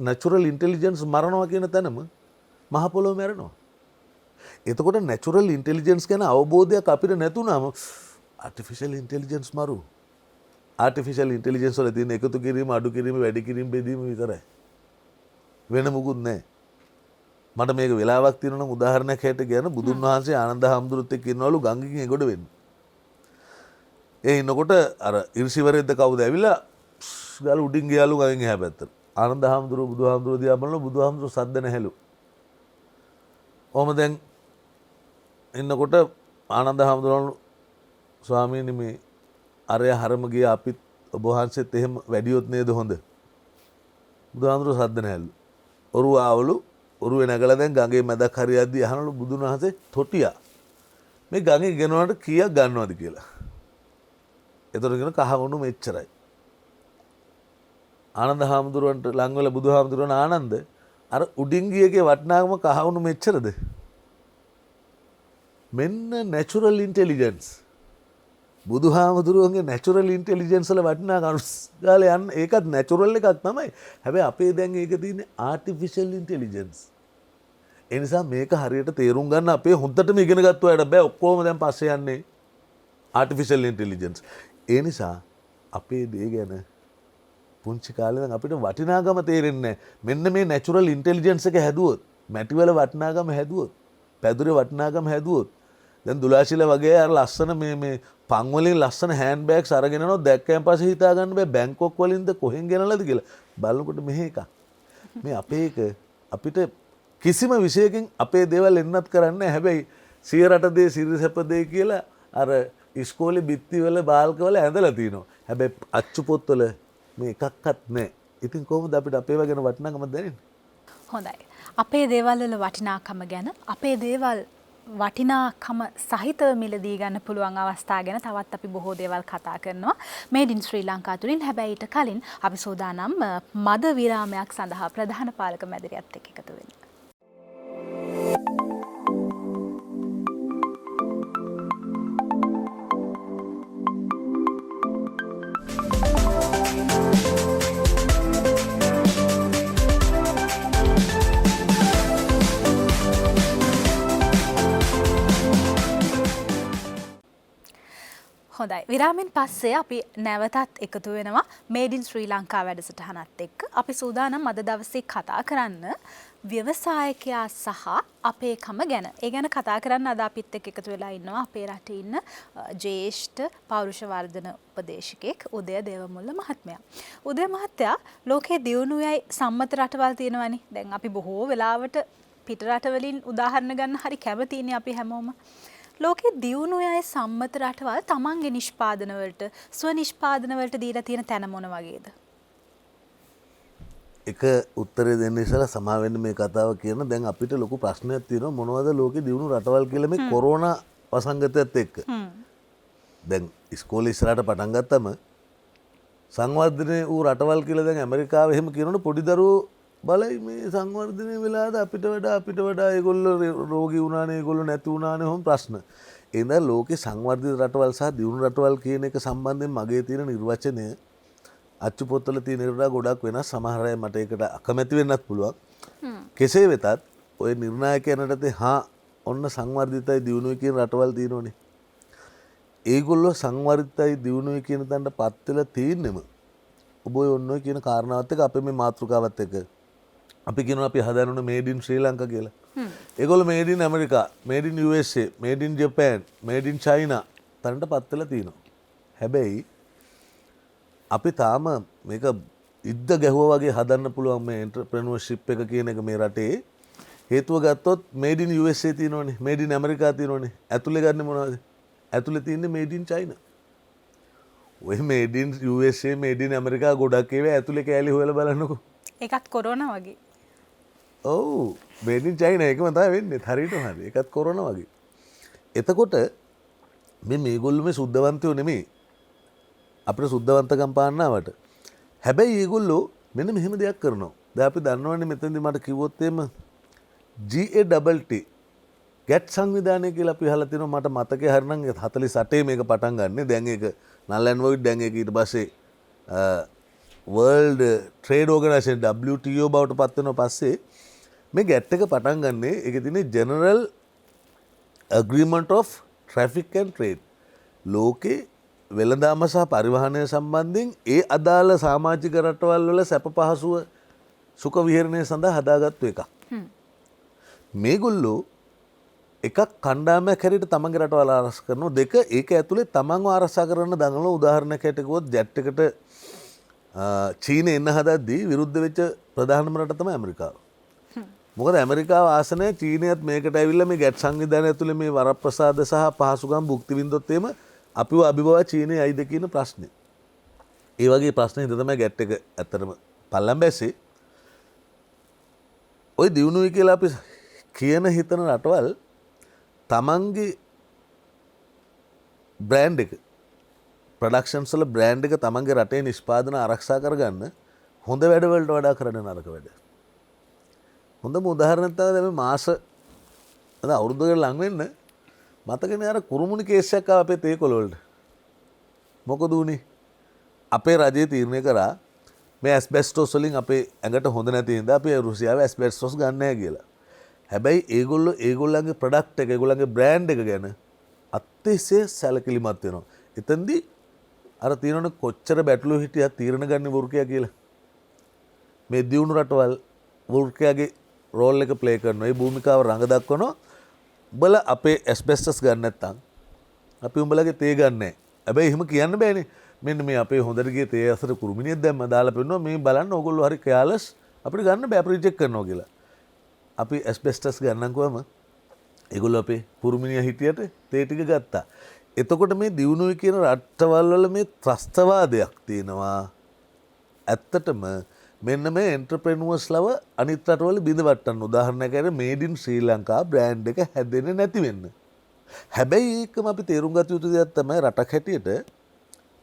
නැචරල් ඉන්ටෙලිජන්ස් මරනවා කියන තැනම මහ පොළොව මැරෙනවා. එතකොට නැචරල් ඉන්ටෙලිජන්ස් ගැන අවබෝධයක් අපිට නැතුණාම ආටිෆිෂල් ඉන්ටෙලිජන්ස් මරු. ආටිෆිෂල් ඉන්ටෙලිජන්ස් වල තියෙන එකතු කිරීම, අඩු කිරීම, වැඩි කිරීම, බෙදීම විතරයි. වෙන මොකුත් නැහැ. මට මේක වෙලාවක් තියෙනවා නම් උදාහරණයක් හැටියට කියන බුදුන් වහන්සේ ආනන්ද හාමුදුරුවොත් එක්ක ඉන්නවලු ගංගකින් එගොඩ වෙන්න. ඒ ඉන්නකොට අර ඉරිසිවරෙද්ද කවුද ඇවිල්ලා ගාල උඩින් ගියාලු ගඟෙන් එහා පැත්තට. ආනන්ද හාමුදුරුවෝ බුදුහාමුදුරුවෝ දිහා බලනවා බුදුහාමුදුරුවෝ සද්ද නැහැලු. ඔහම දැන් ඉන්නකොට ආනන්ද හාමුදුරුවෝ ස්වාමීනි මේ අරය හරම ගිය අපිත් ඔබ වහන්සේත් එහෙම වැඩියොත් නේද හොඳ? බුදුහාමුදුරුවෝ සද්ද නැහැලු. ඔරුව ආවලු ඔරුවේ නැගලා දැන් ගඟේ මැදක් හරියද්දී අහනලු බුදුන් වහන්සේ තොටියා මේ ගඟේ ගෙනවන්නට කීයක් ගන්නවද කියලා. එතකොට කියන කහවණු මෙච්චරයි. ආනන්ද හාමුදුරුවන්ට ලං වෙලා බුදුහාමුදුරුවන ආනන්ද අර උඩින් ගියගේ වටිනාකම කහවණු මෙච්චරද? මෙන්න නැචරල් ඉන්ටෙලිජන්ස්. බුදුහාමුදුරුවන්ගේ නැචරල් ඉන්ටෙලිජන්ස් වල වටිනාකම ගාලා යන්න ඒකත් නැචරල් එකක් තමයි. හැබැයි අපේ දැන් ඒක තියෙන්නේ ආටිෆිෂල් ඉන්ටෙලිජන්ස්. ඒ නිසා මේක හරියට තේරුම් ගන්න අපේ හොඳටම ඉගෙන ගත්ත අයට බෑ. ඔක්කොම දැන් පස්සේ යන්නේ ආටිෆිෂල් ඉන්ටෙලිජන්ස්. ඒ නිසා අපේ දේ ගැන පුංචි කාලේ නම් අපිට වටිනාකම තේරෙන්නේ නැහැ. මෙන්න මේ නැචරල් ඉන්ටෙලිජන්ස් එක හැදුවොත්, මැටි වල වටිනාකම හැදුවොත්, පැදුරේ වටිනාකම හැදුවොත්, දැන් දුලාශිල වගේ අර ලස්සන මේ පන් වලින් ලස්සන හෑන්ඩ් බෑග්ස් අරගෙන යනවා දැක්කයන් පස්සේ හිතා ගන්න බෑ බැංකොක් වලින්ද කොහෙන් ගෙනලාද කියලා. බලනකොට මෙහෙ එකක්. මේ අපේ එක අපිට කිසිම විශේෂකින් අපේ දේවල් එන්නත් කරන්නේ නැහැ. හැබැයි සිය රට දේ සිරිසැප දේ කියලා අර ඉස්කෝලේ බිත්තිවල බාල්කවල ඇඳලා තිනවා. හැබැයි අච්චු පොත්වල මේ එකක්වත් නැහැ. ඉතින් කොහොමද අපිට අපේ වගේ වටිනාකම දැනෙන්නේ? හොඳයි. අපේ දේවල් වල වටිනාකම ගැන අපේ දේවල් වටිනාකම සහිතව මිලදී ගන්න පුළුවන් අවස්ථා ගැන තවත් අපි බොහෝ දේවල් කතා කරනවා මේඩ් ඉන් ශ්‍රී ලංකා තුලින්. හැබැයි ඊට කලින් අපි සූදානම් මද විරාමයක් සඳහා ප්‍රධාන පාලක මැදිරියත් එක්ක එකතු වෙන්න. හොඳයි. විරාමෙන් පස්සේ අපි නැවතත් එකතු වෙනවා මේඩ් ඉන් ශ්‍රී ලංකා වැඩසටහනත් එක්ක. අපි සූදානම් අද දවසේ කතා කරන්න ව්‍යවසායකයා සහ අපේකම ගැන. ඒ ගැන කතා කරන්න අද අපිත් එක්ක එකතු වෙලා ඉන්නවා අපේ රටේ ඉන්න ජ්‍යෙෂ්ඨ පෞරුෂ වර්ධන උපදේශකෙක් උදය දේවමුල්ල මහත්මයා. උදය මහත්තයා ලෝකයේ දියුණු යයි සම්මත රටවල් තියෙනවනේ. දැන් අපි බොහෝ වෙලාවට පිට රටවලින් උදාහරණ ගන්න හරි කැමතිනේ අපි හැමෝම. ලෝකෙ දියුණු අය සම්මත රටවල් තමන්ගේ නිෂ්පාදන වලට ස්ව නිෂ්පාදන වලට දීලා තියෙන තැන මොන වගේද? එක උත්තරේ දෙන්න ඉස්සලා සමා වෙන්න මේ කතාව කියන දැන් අපිට ලොකු ප්‍රශ්නයක් තියෙනවා මොනවද ලෝකෙ දියුණු රටවල් කියලා මේ කොරෝනා වසංගතයත් එක්ක. දැන් ඉස්කෝලේ ඉස්සරහට පටන් ගත්තම සංවර්ධනය වූ රටවල් කියලා දැන් ඇමරිකාව එහෙම කියනකොට පොඩි දරුවෝ බලයි මේ සංවර්ධනය වෙලාද අපිට වඩා ඒගොල්ලෝ රෝගී වුණානේ ඒගොල්ලෝ නැති වුණානේ හොම් ප්‍රශ්න. ඒ නිසා ලෝකේ සංවර්ධිත රටවල් සහ දියුණු රටවල් කියන එක සම්බන්ධයෙන් මගේ තියෙන නිර්වචනය අච්චු පොත්වල තියෙන ඒකට ගොඩක් වෙනස්. සමහර අය මට ඒකට අකමැති වෙන්නත් පුළුවන්. කෙසේ වෙතත් ඔය නිර්ණායකයන්ට ඔන්න සංවර්ධිතයි දියුණුවයි කියන රටවල් තියෙනෝනේ. ඒගොල්ලෝ සංවර්ධිතයි දියුණුවයි කියන තැනට පත් වෙලා තියෙන්නෙම ඔබ ඔන්න ඔය කියන කාරණාවත් එක්ක අපේ මේ මාතෘකාවත් එක්ක අපි කියනවා අපි හදන්න මේඩ් ඉන් ශ්‍රී ලංකා කියලා. ඒගොල්ලෝ මේඩ් ඉන් ඇමරිකා, මේඩ් ඉන් USA, මේඩ් ඉන් ජපාන්, මේඩ් ඉන් චයිනා තැනට පත් වෙලා තියෙනවා. හැබැයි අපි තාම මේක ඉද්ද ගැහුවා වගේ හදන්න පුළුවන් මේ එන්ටර්ප්‍රෙනර්ෂිප් එක කියන එක මේ රටේ හේතුව ගත්තොත් මේඩ් ඉන් USA තියෙනවනේ, මේඩ් ඉන් ඇමරිකා තියෙනවනේ. ඇතුලේ ගන්න මොනවද? ඇතුලේ තියෙන්නේ මේඩ් ඉන් චයිනා. ඔය මේඩ් ඉන් USA, මේඩ් ඉන් ඇමරිකා ගොඩක් ඒවා ඇතුලේ කෑලි හොයලා බලන්නකෝ. ඒකත් කොරෝනා වගේ. ඔව් මේඩ් ඉන් චයිනා එකම තමයි වෙන්නේ. හරියටම හරි. ඒකත් කොරෝනා වගේ. එතකොට මේගොල්ලෝ මේ සුද්ධවන්තයෝ නෙමෙයි. අපිට සුද්ධවන්තකම් පාන්නවට. හැබැයි ඒගොල්ලෝ මෙන්න මෙහෙම දෙයක් කරනවා. දැන් අපි දන්නවනේ මෙතනදී මට කිව්වොත් එimhe GATT ගැට් සංවිධානය කියලා අපි අහලා තිනවා. මට මතකේ හරිනම් 48 මේක පටන් ගන්නෙ. දැන් ඒක null and void. දැන් ඒක ඊට පස්සේ World Trade Organization WTO බවට පත් වෙනවා. පස්සේ මේ ගැට් එක පටන් ගන්නෙ ඒකේ තියෙන General Agreement of Traffic and Trade. ලෝකේ වෙළඳාම සහ පරිවහනය සම්බන්ධයෙන් ඒ අදාළ සමාජික රටවල් වල සැප පහසුව සුඛ විහරණය සඳහා හදාගත්තු එකක්. මේගොල්ලෝ එකක් කණ්ඩායමක් හැටියට තමන්ගේ රටවල් ආරක්ෂා කරනවා. දෙක ඒක ඇතුලේ තමන්ව ආරක්ෂා කරන දඟලන උදාහරණයක් හැටියට ගොත් ජැට් එකට චීනය එන්න හදද්දී විරුද්ධ වෙච්ච ප්‍රධානම රට තමයි ඇමරිකාව. මොකද ඇමරිකාව ආසනය චීනයත් මේකට ඇවිල්ලා මේ ගැට් සංවිධානය ඇතුලේ මේ වරප්‍රසාද සහ පහසුකම් භුක්ති විඳොත් එහෙම අපිව අභිභවා චීනය යයිද කියන ප්‍රශ්නේ. ඒ වගේ ප්‍රශ්න හින්දා තමයි ගැට් එක ඇත්තටම පල්ලම් බැස්සේ. ওই දිනුනුයි කියලා අපි කියන හිතන රටවල් තමන්ගේ බ්‍රෑන්ඩ් එක ප්‍රොඩක්ෂන්ස් වල බ්‍රෑන්ඩ් එක තමන්ගේ රටේ නිෂ්පාදන ආරක්ෂා කරගන්න හොඳ වැඩවලට වඩා කරන නරක වැඩ. හොඳම උදාහරණයක් තමයි දැන් මේ මාස අද අවුරුද්දකට ලඟ වෙන්න මතකනේ අර කුරුමුණි කේස් එකක් ආව අපේ තේ කොළ වලට. මොකද උනේ? අපේ රජය තීරණය කරා මේ ඇස්බෙස්ටොස් වලින් අපේ ඇඟට හොඳ නැති හින්දා අපි රුසියාවේ ඇස්බෙස්ටොස් ගන්න නැහැ කියලා. හැබැයි ඒගොල්ලෝ ඒගොල්ලන්ගේ ප්‍රොඩක්ට් එක ඒගොල්ලන්ගේ බ්‍රෑන්ඩ් එක ගැන අතිශය සැලකිලිමත් වෙනවා. එතෙන්දී අර තියෙනවනේ කොච්චර බැටළුව හිටියත් තීරණ ගන්න වෘකයා කියලා. මේ දියුණු රටවල් වෘකයාගේ රෝල් එක ප්ලේ කරනවා. ඒ භූමිකාව රඟ දක්වනවා. බල අපේ ඇස්බෙස්ටස් ගන්න නැත්තම් අපි උඹලගේ තේ ගන්න නැහැ. හැබැයි එහෙම කියන්න බෑනේ. මෙන්න මේ අපේ හොඳට ගිය තේ අසර කුරුමිනියක් දැම්ම දාලා පෙන්නනවා මේ බලන්න ඕගොල්ලෝ හරි කෙයාලස් අපිට ගන්න බෑ අපි රිජෙක්ට් කරනවා කියලා. අපි ඇස්බෙස්ටස් ගන්නකොම ඒගොල්ලෝ අපේ කුරුමිනිය හිටියට තේ ටික ගත්තා. එතකොට මේ දියුණුවයි කියන රටවල් වල මේ ත්‍රස්තවාදයක් තියෙනවා. ඇත්තටම මෙන්න මේ එන්ටර්ප්‍රෙනියර්ස් ලව අනිත් රටවල බිඳවට්ටන්න උදාහරණයක් ඇර මේඩ් ඉන් ශ්‍රී ලංකා බ්‍රෑන්ඩ් එක හැදෙන්නේ නැති වෙන්න. හැබැයි ඒකම අපි තේරුම් ගත යුතු දෙයක් තමයි රටක් හැටියට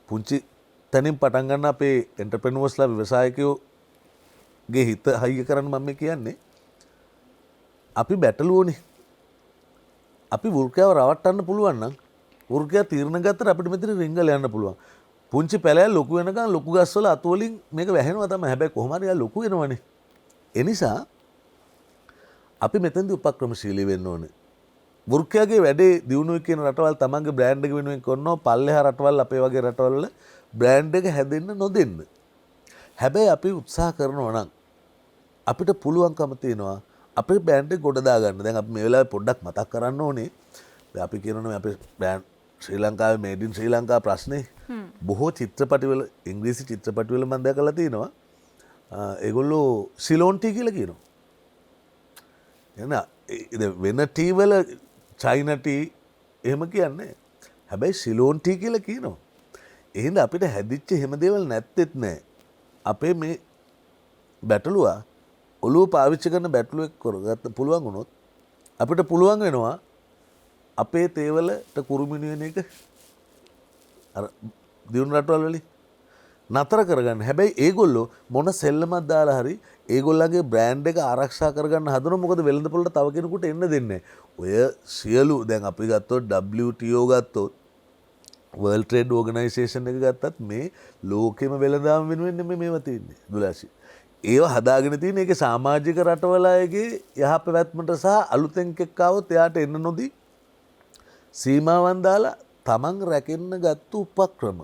පුංචි තැනින් පටන් ගන්න අපේ එන්ටර්ප්‍රෙනියර්ස් ලා ව්‍යවසායකයෝගේ හිත හයිය කරන්න මම කියන්නේ අපි බැටළුවෝනේ. අපි වෘකයාව රවට්ටන්න පුළුවන් නම් වෘකයා තීරණ ගත්තට අපිට මෙතන රිංගල යන්න පුළුවන්. පුංචි පැලෑල් ලොකු වෙනකන් ලොකු ගස්වල අතු වලින් මේක වැහෙනවා තමයි. හැබැයි කොහොම හරි යා ලොකු වෙනවනේ. ඒ නිසා අපි මෙතෙන්දී උපක්‍රමශීලී වෙන්න ඕනේ. වෘකයාගේ වැඩේ දියුණුවයි කියන රටවල් තමන්ගේ බ්‍රෑන්ඩ් එක වෙනුවෙන් කරනවා. පල්ලෙහා රටවල් අපේ වගේ රටවල් වල බ්‍රෑන්ඩ් එක හැදෙන්න නොදෙන්න. හැබැයි අපි උත්සාහ කරනවා නම් අපිට පුළුවන්කම තියෙනවා අපේ බ්‍රෑන්ඩ් එක ගොඩ දාගන්න. දැන් අපි මේ වෙලාවේ පොඩ්ඩක් මතක් කරන්න ඕනේ. දැන් අපි කියනවා අපේ බ්‍රෑන්ඩ් ශ්‍රී ලංකාවේ මේඩ් ඉන් ශ්‍රී ලංකා ප්‍රශ්නේ බොහෝ චිත්‍රපටිවල ඉංග්‍රීසි චිත්‍රපටිවල මම දැකලා තියෙනවා. ඒගොල්ලෝ සිලෝන් ටී කියලා කියනවා. එන වෙන ටී වල චයිනා ටී එහෙම කියන්නේ. හැබැයි සිලෝන් ටී කියලා කියනවා. එහෙනම් අපිට හැදිච්ච හැම දේවල් නැත්තේත් නෑ. අපේ මේ බැටළුවා ඔළුව පාවිච්චි කරන බැටළුවෙක් කරගත්ත පුළුවන් වුණොත් අපිට පුළුවන් වෙනවා අපේ තේවලට කුරුමිනි වෙන එක අර දියුණු රටවල් වලින් නතර කරගන්න. හැබැයි ඒගොල්ලෝ මොන සෙල්ලමක් දාලා හරි ඒගොල්ලන්ගේ බ්‍රෑන්ඩ් එක ආරක්ෂා කරගන්න හදනවා. මොකද වෙළඳ පොළට තව කෙනෙකුට එන්න දෙන්නේ නැහැ. ඔය සියලු දැන් අපි ගත්තොත් WTO ගත්තොත් World Trade Organization එක ගත්තත් මේ ලෝකෙම වෙළඳාම වෙනුවෙන් නෙමෙයි මේවා තියෙන්නේ. දුලාසි. ඒව හදාගෙන තියෙන ඒකේ සමාජික රටවල අයගේ යහපැවැත්මට සහ අලුතෙන් කෙක් ආවොත් එයාට එන්න නොදී සීමාවන් දාලා තමන් රැකෙන්න ගත්තු උපක්‍රම.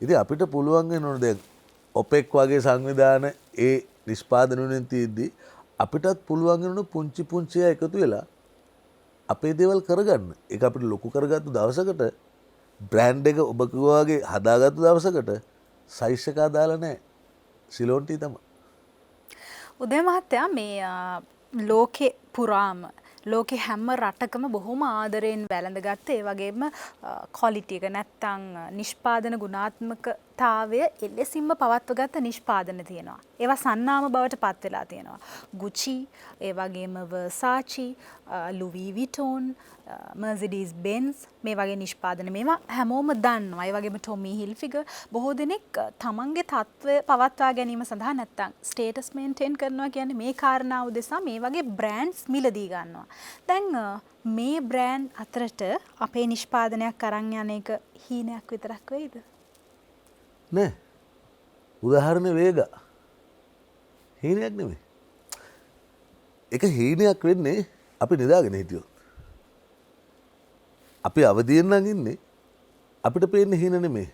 ඉතින් අපිට පුළුවන් වෙනවනේ දැන් ඔපෙක් වගේ සංවිධාන ඒ නිෂ්පාදන වලින් තියෙද්දි අපිටත් පුළුවන් වෙනවනේ පුංචි පුංචි අය එකතු වෙලා අපේ දේවල් කරගන්න. ඒක අපිට ලොකු කරගත්තු දවසකට බ්‍රෑන්ඩ් එක ඔබ කිව්වා වගේ හදාගත්තු දවසකට සයිස් එක දාලා නැහැ. සිලෝන් ටී තමයි. උදේ මහත්තයා මේ ලෝකේ පුරාම ලෝකෙ හැම රටකම බොහොම ආදරයෙන් වැළඳගත්ත ඒ වගේම ක්වොලිටි එක නැත්තම් නිෂ්පාදන ගුණාත්මකතාවය එලෙසින්ම පවත්වගත්ත නිෂ්පාදන තියෙනවා. ඒවා සන්නාම බවට පත් වෙලා තියෙනවා. Gucci, ඒ වගේම Versace, Louis Vuitton, Mercedes Benz මේ වගේ නිෂ්පාදන මේවා හැමෝම දන්නවා. ඒ වගේම Tommy Hilfiger බොහෝ දෙනෙක් තමන්ගේ තත්ත්වය පවත්වා ගැනීම සඳහා නැත්තම් ස්ටේටස් මේන්ටේන් කරනවා කියන්නේ මේ කාරණාව උදෙසා මේ වගේ බ්‍රෑන්ඩ්ස් මිලදී ගන්නවා. දැන් මේ බ්‍රෑන්ඩ් අතරට අපේ නිෂ්පාදනයක් අරන් යන එක හීනයක් විතරක් වෙයිද? නෑ. උදාහරණ වේග. හීනයක් නෙමෙයි. ඒක හීනයක් වෙන්නේ අපි නිදාගෙන හිටියොත්. අපි අවදියෙන් නම් ඉන්නේ අපිට පේන්නේ හීන නෙමෙයි.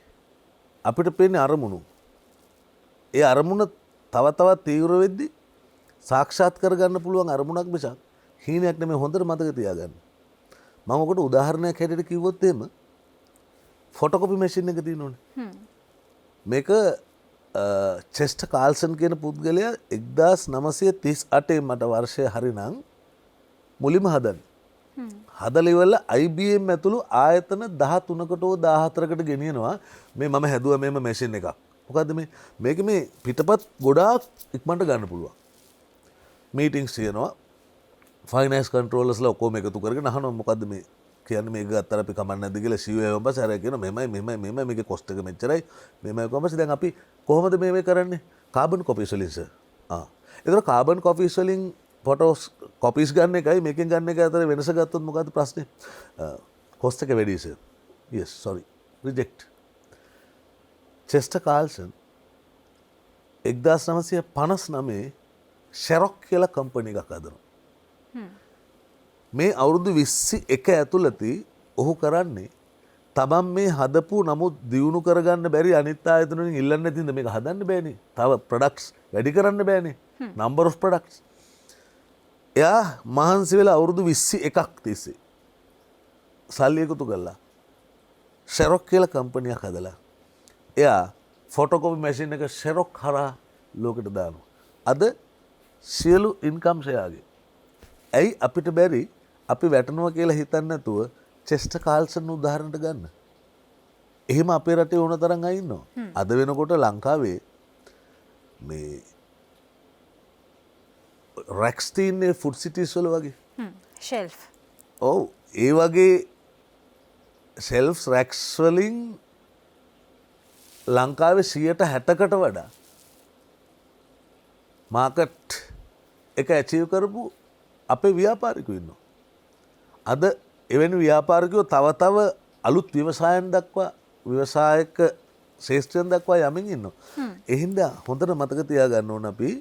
අපිට පේන්නේ අරමුණු. ඒ අරමුණ තව තවත් තීව්‍ර වෙද්දී සාක්ෂාත් කරගන්න පුළුවන් අරමුණක් මිසක් හීනයක් නෙමෙයි. හොඳට මතක තියාගන්න. මම ඔකට උදාහරණයක් හැටියට කිව්වොත් එහෙම ෆොටෝකොපි මැෂින් එක තියෙනවනේ. මේක චෙස්ටර් කාල්සන් කියන පුද්ගලයා 1938 මට වර්ෂය හරිනම් මුලින්ම හදන්නේ. හදලා ඉවරලා IBM ඇතුළු ආයතන 13කට හෝ 14කට ගෙනියනවා මේ මම හැදුවා මේම මැෂින් එකක්. මොකද්ද මේ? මේක මේ පිටපත් ගොඩාක් ඉක්මනට ගන්න පුළුවන්. මීටින්ග්ස් තියෙනවා. ෆයිනෑන්ස් කන්ට්‍රෝලර්ස්ලා ඔක්කොම එකතු කරගෙන අහනවා මොකද්ද මේ කියන්නේ මේක ගත්තට අපි කමක් නැද්ද කියලා CEO එවම පස්සේ අර කියනවා මෙහෙමයි මේකේ කොස්ට් එක මෙච්චරයි මෙහෙමයි කොහොමද දැන් අපි කොහොමද මේ කරන්නේ කාබන් කොපීස් වලින් සර් ඒතර කාබන් කොපීස් වලින් ෆොටෝස් කොපීස් ගන්න එකයි මේකෙන් ගන්න එක අතර වෙනස ගත්තොත් මොකද්ද ප්‍රශ්නේ කොස්ට් එක වැඩි සර් yes sorry reject චෙස්ටර් කාල්සන් 1959 ෂෙරොක් කියලා කම්පැනි එකක් හදනවා මේ අවුරුදු 21 ඇතුළතදී ඔහු කරන්නේ තමන් මේ හදපු නමුත් දියුණු කරගන්න බැරි අනිත් ආයතන වලින් ඉල්ලන්නේ නැතිඳ මේක හදන්න බෑනේ. තව ප්‍රොඩක්ට්ස් වැඩි කරන්න බෑනේ. number of products. එයා මහන්සි වෙලා අවුරුදු 21ක් තිස්සේ සල්ලි එකතු කරලා ෂෙරොක් කියලා කම්පනියක් හදලා එයා ෆොටෝකොපි මැෂින් එක ෂෙරොක් හරහා ලෝකෙට දානවා. අද සියලු ඉන්කම්ස් එයාගේ. ඇයි අපිට බැරි අපි වැටෙනවා කියලා හිතන්නේ නැතුව චෙස්ටර් කාල්සන් උදාහරණයට ගන්න. එහෙම අපේ රටේ ඕන තරම් අය ඉන්නවා. අද වෙනකොට ලංකාවේ මේ රැක්ස් තියෙන්නේ ෆුඩ් සිටිස් වල වගේ. ෂෙල්ෆ්. ඔව් ඒ වගේ ෂෙල්ෆ්ස් රැක්ස් වලින් ලංකාවේ 60%කට වඩා මාකට් එක ඇචීව් කරපු අපේ ව්‍යාපාරිකයෝ ඉන්නවා. අද එවැනි ව්‍යාපාරිකයෝ තව අලුත් ව්‍යවසායන් දක්වා ව්‍යවසායක ශේෂ්ත්‍රයන් දක්වා යමින් ඉන්නවා. ඒ හින්දා හොඳට මතක තියාගන්න ඕන අපි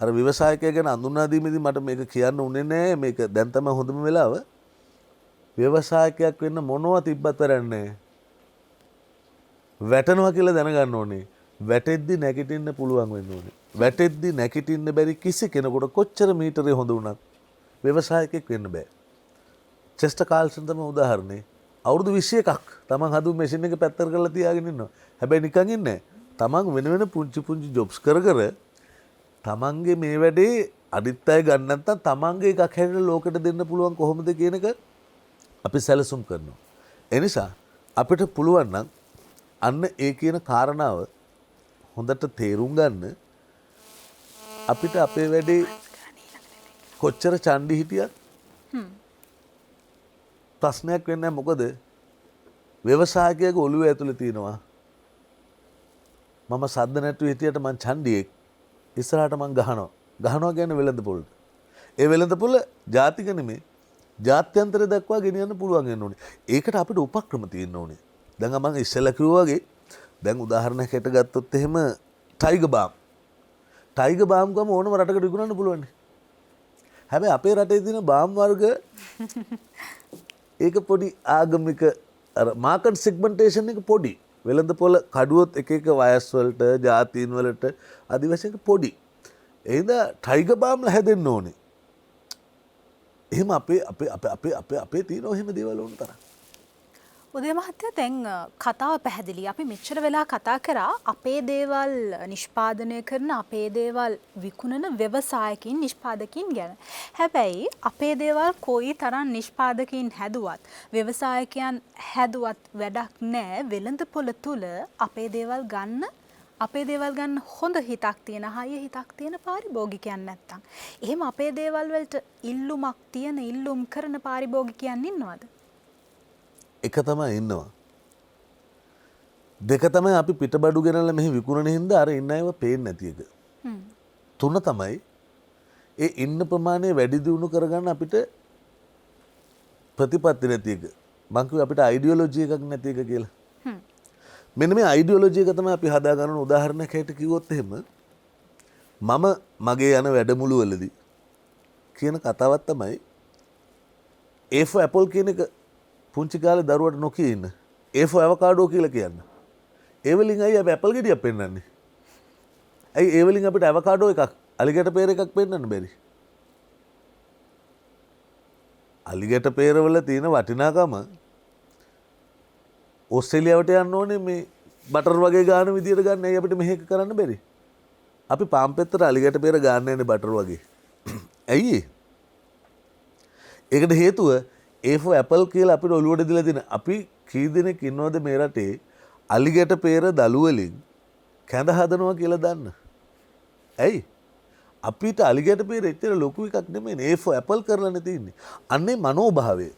අර ව්‍යවසායකය ගැන අඳුනා දීමේදී මට මේක කියන්න උනේ නෑ. මේක දැන් තමයි හොඳම වෙලාව. ව්‍යවසායකයෙක් වෙන්න මොනවා තිබ්බත් වැඩන්නේ. වැටෙනවා කියලා දැනගන්න ඕනේ. වැටෙද්දි නැගිටින්න පුළුවන් වෙන්න ඕනේ. වැටෙද්දි නැගිටින්න බැරි කිසි කෙනෙකුට කොච්චර මීටරේ හොඳ වුණත් ව්‍යවසායකයෙක් වෙන්න බෑ. චෙස්ටර් කාල්සන් තමයි උදාහරණේ. අවුරුදු 21ක් තමන් හදපු මැෂින් එක පැත්තට කරලා තියාගෙන ඉන්නවා. හැබැයි නිකන් ඉන්නේ තමන් වෙන පුංචි ජොබ්ස් කර තමන්ගේ මේ වැඩේ අනිත් අය ගන්න නැත්නම් තමන්ගේ එකක් හැදලා ලෝකෙට දෙන්න පුළුවන් කොහොමද කියන එක අපි සැලසුම් කරනවා. ඒ නිසා අපිට පුළුවන් නම් අන්න ඒ කියන කාරණාව හොඳට තේරුම් ගන්න අපිට අපේ වැඩේ කොච්චර චණ්ඩි හිටියත් ප්‍රශ්නයක් වෙන්නේ නැහැ. මොකද ව්‍යවසායකයෙකුගේ ඔළුව ඇතුලේ තියෙනවා මම සද්ද නැතුව හිටියට මං චණ්ඩියෙක් ඉස්සරහට මං ගහනවා කියන්නේ වෙළඳ පොළට. ඒ වෙළඳ පොළ ජාතික නෙමෙයි ජාත්‍යන්තර දක්වා ගෙනියන්න පුළුවන් වෙන්න ඕනේ. ඒකට අපිට උපක්‍රම තියෙන්න ඕනේ. දැන් මම ඉස්සෙල්ලා කිව්වා වගේ දැන් උදාහරණයක් හිට ගත්තොත් එහෙම ටයිගර් බාම් ගම ඕනම රටකට විකුණන්න පුළුවන්. හැබැයි අපේ රටේ තියෙන බාම් වර්ග ඒක පොඩි ආගමික අර මාකට් සෙග්මන්ටේෂන් එක පොඩි. වෙළඳ පොළ කඩුවොත් එක වයස් වලට ජාතීන් වලට ආදිවාසීක පොඩි. එහෙනම් ටයිගර් බාම්ලා හැදෙන්න ඕනේ. එහෙම අපේ තියෙන එහෙම දේවල් ඕන තරම්. උදේ මහත්තයා දැන් කතාව පැහැදිලි. අපි මෙච්චර වෙලා කතා කරා අපේ දේවල් නිෂ්පාදනය කරන අපේ දේවල් විකුණන ව්‍යවසායකින් නිෂ්පාදකින් ගැන. හැබැයි අපේ දේවල් කොයි තරම් නිෂ්පාදකින් හැදුවත් ව්‍යවසායකයන් හැදුවත් වැඩක් නැහැ. වෙළඳ පොළ තුල අපේ දේවල් ගන්න හොඳ හිතක් තියෙන හයිය හිතක් තියෙන පාරිභෝගිකයන් නැත්තම්. එහෙම අපේ දේවල් වලට ඉල්ලුමක් තියෙන ඉල්ලුම් කරන පාරිභෝගිකයන් ඉන්නවද? එක තමයි ඉන්නවා. දෙක තමයි අපි පිටබඩු ගෙනල්ලා මෙහි විකුණන හින්දා අර ඉන්න අයව පේන්නේ නැති එක. තුන තමයි ඒ ඉන්න ප්‍රමාණය වැඩි දියුණු කරගන්න අපිට ප්‍රතිපත්ති නැති එක. මං කිව්වා අපිට අයිඩියොලොජි එකක් නැති එක කියලා. මෙන්න මේ අයිඩියොලොජි එක තමයි අපි හදා ගන්න උදාහරණයක් හැටියට කිව්වොත් එහෙම මම මගේ යන වැඩමුළු වලදී කියන කතාවක් තමයි A for apple කියන එක පුංචි කාලේ දරුවට නොකිය ඉන්න. A for avocado කියලා කියන්න. ඒ වලින් අය අපි ඇපල් ගෙඩියක් පෙන්නන්නේ. ඇයි ඒ වලින් අපිට avocado එකක් අලිගැට pear එකක් පෙන්නන්න බැරි? අලිගැට pear වල තියෙන වටිනාකම ඕස්ට්‍රේලියාවට යන්න ඕනේ මේ බටර් වගේ ගාන විදියට ගන්න. ඇයි අපිට මෙහෙක කරන්න බැරි? අපි පාම් පෙත්තට අලිගැට pear ගන්න යන්නේ බටර් වගේ. ඇයි? ඒකට හේතුව A for apple කියලා අපිට ඔලුවට දීලා තියෙන. අපි කී දෙනෙක් ඉන්නවද මේ රටේ අලිගැට pear දළු වලින් කැඳ හදනවා කියලා දන්න? ඇයි? අපිට අලිගැට pear එච්චර ලොකු එකක් නෙමෙයි. A for apple කරලානේ තියෙන්නේ. අන්නේ මනෝභාවය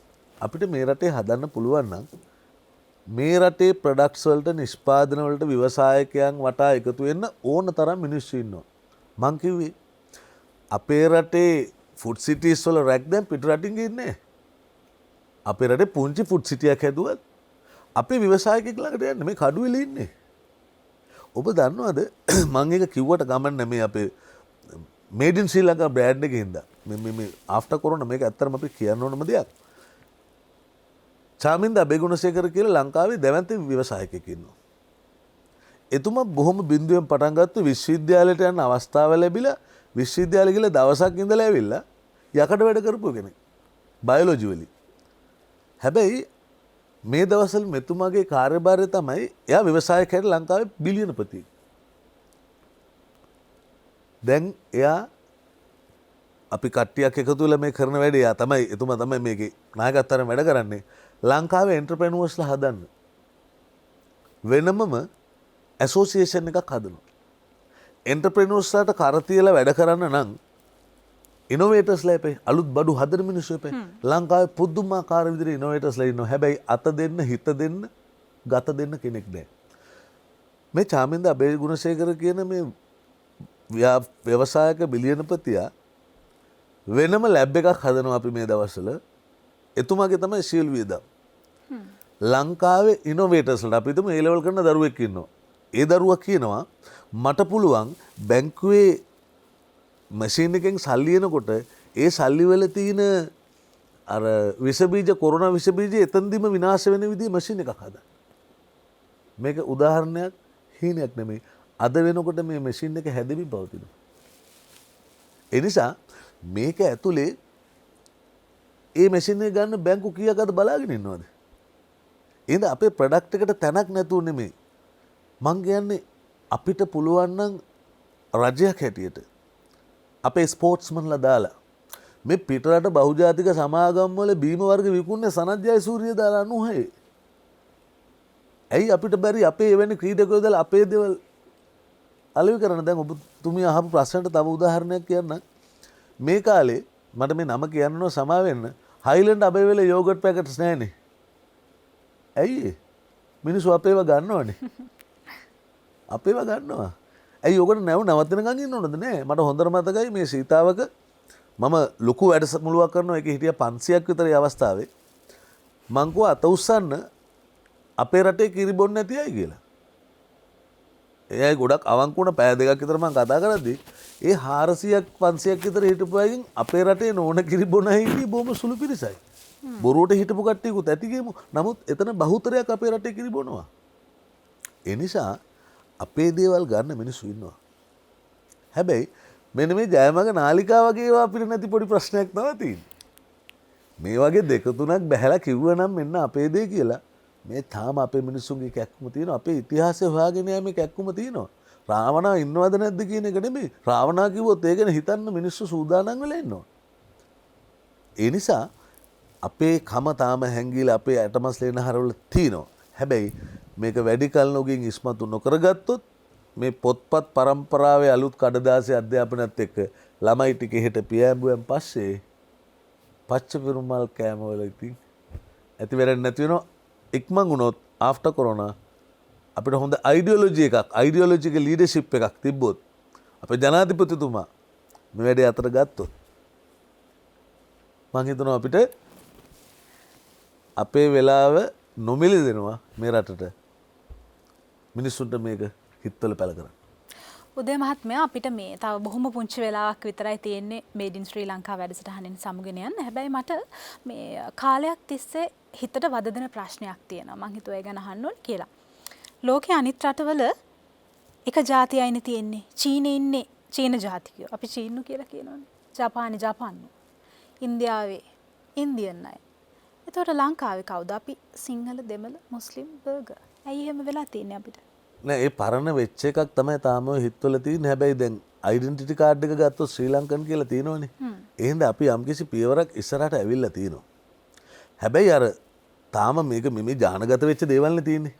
අපිට මේ රටේ හදන්න පුළුවන් නම් මේ රටේ ප්‍රොඩක්ට්ස් වලට නිෂ්පාදන වලට ව්‍යවසායකයන් වටා එකතු වෙන්න ඕන තරම් මිනිස්සු ඉන්නවා. මං කිව්වේ අපේ රටේ ෆුඩ් සිටිස් වල රැක් දැන් පිට රටින් ගින්නේ. අපේ රටේ පුංචි ෆුඩ් සිටියක් හැදුවත් අපේ ව්‍යවසායකයෙක් ළඟට යන්න මේ කඩුවෙල ඉන්නේ. ඔබ දන්නවද මම එක කිව්වට ගමන් මේ අපේ මේඩ් ඉන් ශ්‍රී ලංකා බ්‍රෑන්ඩ් එකේ හින්දා මේ ආෆ්ටර් කොරෝනා මේක ඇත්තටම අපි කියන්න ඕනම දෙයක්. චාමින්ද අබේගුණසේකර කියලා ලංකාවේ දැවැන්ත ව්‍යවසායකයෙක් ඉන්නවා. එතුමා බොහොම බිඳුවෙන් පටන් ගත්ත විශ්වවිද්‍යාලයට යන අවස්ථාව ලැබිලා විශ්වවිද්‍යාලේ ගිහලා දවසක් ඉඳලා ඇවිල්ලා යකඩ වැඩ කරපු කෙනෙක්. බයොලොජි වලින්. හැබැයි මේ දවස්වල මෙතුමාගේ කාර්යභාරය තමයි එයා ව්‍යවසායකයෙක් ලංකාවේ බිලියනපතියෙක්. දැන් එයා අපි කට්ටියක් එකතු වෙලා මේ කරන වැඩේ එයා තමයි එතුමා තමයි මේකේ නායකත්වයෙන් වැඩ කරන්නේ. ලංකාවේ එන්ටර්ප්‍රෙනියර්ස්ලා හදන්න වෙනමම ඇසෝසියේෂන් එකක් හදනවා. එන්ටර්ප්‍රෙනියර්ස්ලාට කර තියලා වැඩ කරන්න නම් ඉනෝවේටර්ස්ලා එපේ අලුත් බඩු හදන මිනිස්සු එපේ. ලංකාවේ පුදුමාකාර විදිහට ඉනෝවේටර්ස්ලා ඉන්නවා. හැබැයි අත දෙන්න හිත දෙන්න ගත දෙන්න කෙනෙක් නැහැ. මේ චාමින්ද අබේගුණසේකර කියන මේ ව්‍යවසායක බිලියනපතියා වෙනම ලැබ් එකක් හදනවා අපි මේ දවස්වල. එතුමාගේ තමයි ශීල් වියදම්. ලංකාවේ ඉනෝවේටර්ස්ලාට අපි හිතමු ඒ ලෙවල් කරන දරුවෙක් ඉන්නවා. ඒ දරුවා කියනවා මට පුළුවන් බැංකුවේ මැෂින් එකෙන් සල්ලි එනකොට ඒ සල්ලි වල තියෙන අර විස බීජ කොරෝනා විස බීජ එතනදිම විනාශ වෙන විදිහේ මැෂින් එකක් හදන්න. මේක උදාහරණයක් හීනයක් නෙමෙයි. අද වෙනකොට මේ මැෂින් එක හැදෙමින් පවතිනවා. ඒ නිසා මේක ඇතුලේ ඒ මැෂින් එක ගන්න බැංකු කීයක් අද බලාගෙන ඉන්නවද? එහෙනම් අපේ ප්‍රොඩක්ට් එකට තැනක් නැතුව නෙමෙයි. මං කියන්නේ අපිට පුළුවන් නම් රජයක් හැටියට අපේ ස්පෝර්ට්ස්මන්ලා දාලා මේ පිටරට බහුජාතික සමාගම් වල බීම වර්ග විකුණන්නේ සනත් ජයසූරිය දාලා 96. ඇයි අපිට බැරි අපේ එවැනි ක්‍රීඩකයෝ දාලා අපේ දේවල් අලෙවි කරන්න? දැන් ඔබතුමිය අහපු ප්‍රශ්නට තව උදාහරණයක් කියන්න. මේ කාලේ මට මේ නම කියන්න සමා වෙන්න හයිලන්ඩ් අබේවල යෝගට් පැකට්ස් නැහැනේ. ඇයි මිනිස්සු අපේව ගන්නවනේ. අපේව ගන්නවා. ඇයි ඔකට නැව නවත්තනකන් ඉන්න ඕනද නෑ? මට හොඳට මතකයි මේ සීතාවක මම ලොකු වැඩසටහනක් කරනවා. ඒකේ හිටිය 500ක් විතර ඒ අවස්ථාවේ. මං කිව්වා අත උස්සන්න අපේ රටේ කිරි බොන්න නැති අය කියලා. එයයි ගොඩක් අවංක වුණ පැය දෙකක් විතර මං කතා කරද්දී ඒ 400ක් 500ක් විතර හිටපු අයගෙන් අපේ රටේ නෝන කිරි බොන අය ඉන්නේ බොහොම සුළු පිරිසයි. බොරුවට හිටපු කට්ටියකුත් ඇති ගේමු. නමුත් එතන බහුතරයක් අපේ රටේ කිරි බොනවා. ඒ නිසා අපේ දේවල් ගන්න මිනිස්සු ඉන්නවා. හැබැයි මෙන්න මේ ජයමග නාලිකා වගේ ඒවා අපිට නැති පොඩි ප්‍රශ්නයක් තමයි තියෙන්නේ. මේ වගේ දෙක තුනක් බැහැලා කිව්වනම් මෙන්න අපේ දේ කියලා මේ තාම අපේ මිනිස්සුන්ගේ කැක්කුම තියෙනවා. අපේ ඉතිහාසය හොයාගෙන යෑමේ කැක්කුම තියෙනවා. රාවණා ඉන්නවද නැද්ද කියන එක නෙමෙයි. රාවණා කිව්වොත් ඒ ගැන හිතන්න මිනිස්සු සූදානම් වෙලා ඉන්නවා. ඒ නිසා අපේ කම තාම හැංගිලා අපේ ඇටමස් ලේනහරවල තියෙනවා. හැබැයි මේක වැඩි කල නොගින් ඉස්මතු නොකරගත්තොත් මේ පොත්පත් පරම්පරාවේ අලුත් කඩදාසි අධ්‍යාපනයත් එක්ක ළමයි ටික හෙට පියෑඹුවෙන් පස්සේ පච්ච පෙරුමල් කෑම වල ඉතින් ඇති වෙරෙන්නේ නැති වෙනවා. ඉක්මන් වුණොත් ආෆ්ටර් කොරෝනා අපිට හොඳ අයිඩියොලොජිකල් ලීඩර්ෂිප් එකක් තිබ්බොත් අපේ ජනාධිපතිතුමා මේ වැඩේ අතර ගත්තොත් මං හිතනවා අපිට අපේ වෙලාව නොමිලි දෙනවා මේ රටට මිනිස්සුන්ට මේක හිතවල පැල කරන්න. උදේ මහත්මයා අපිට මේ තව බොහොම පුංචි වෙලාවක් විතරයි තියෙන්නේ මේඩ් ඉන් ශ්‍රී ලංකා වැඩසටහනෙන් සමුගෙන යන්න. හැබැයි මට මේ කාලයක් තිස්සේ හිතට වද දෙන ප්‍රශ්නයක් තියෙනවා. මං හිතුවා ඒ ගැන අහන්න ඕනේ කියලා. ලෝකයේ අනිත් රටවල එක ජාතියයිනේ තියෙන්නේ. චීනේ ඉන්නේ චීන ජාතිකයෝ. අපි චීනු කියලා කියනවනේ. ජපානි ජපාන්නු. ඉන්දියාවේ ඉන්දියන් අය. එතකොට ලංකාවේ කවුද? අපි සිංහල දෙමළ මුස්ලිම් බර්ගර්. ඇයි එහෙම වෙලා තියෙන්නේ අපිට? නෑ ඒ පරණ වෙච්ච එකක් තමයි තාම ඔය හිතවල තියෙන්නේ. හැබැයි දැන් ඩෙන්ටිටි කාඩ් එක ගත්තොත් ශ්‍රී ලංකන් කියලා තියෙනවනේ. එහෙනම් අපි යම්කිසි පියවරක් ඉස්සරහට ඇවිල්ලා තියෙනවා. හැබැයි අර තාම මේක මේ ජානගත වෙච්ච දේවල්නේ තියෙන්නේ.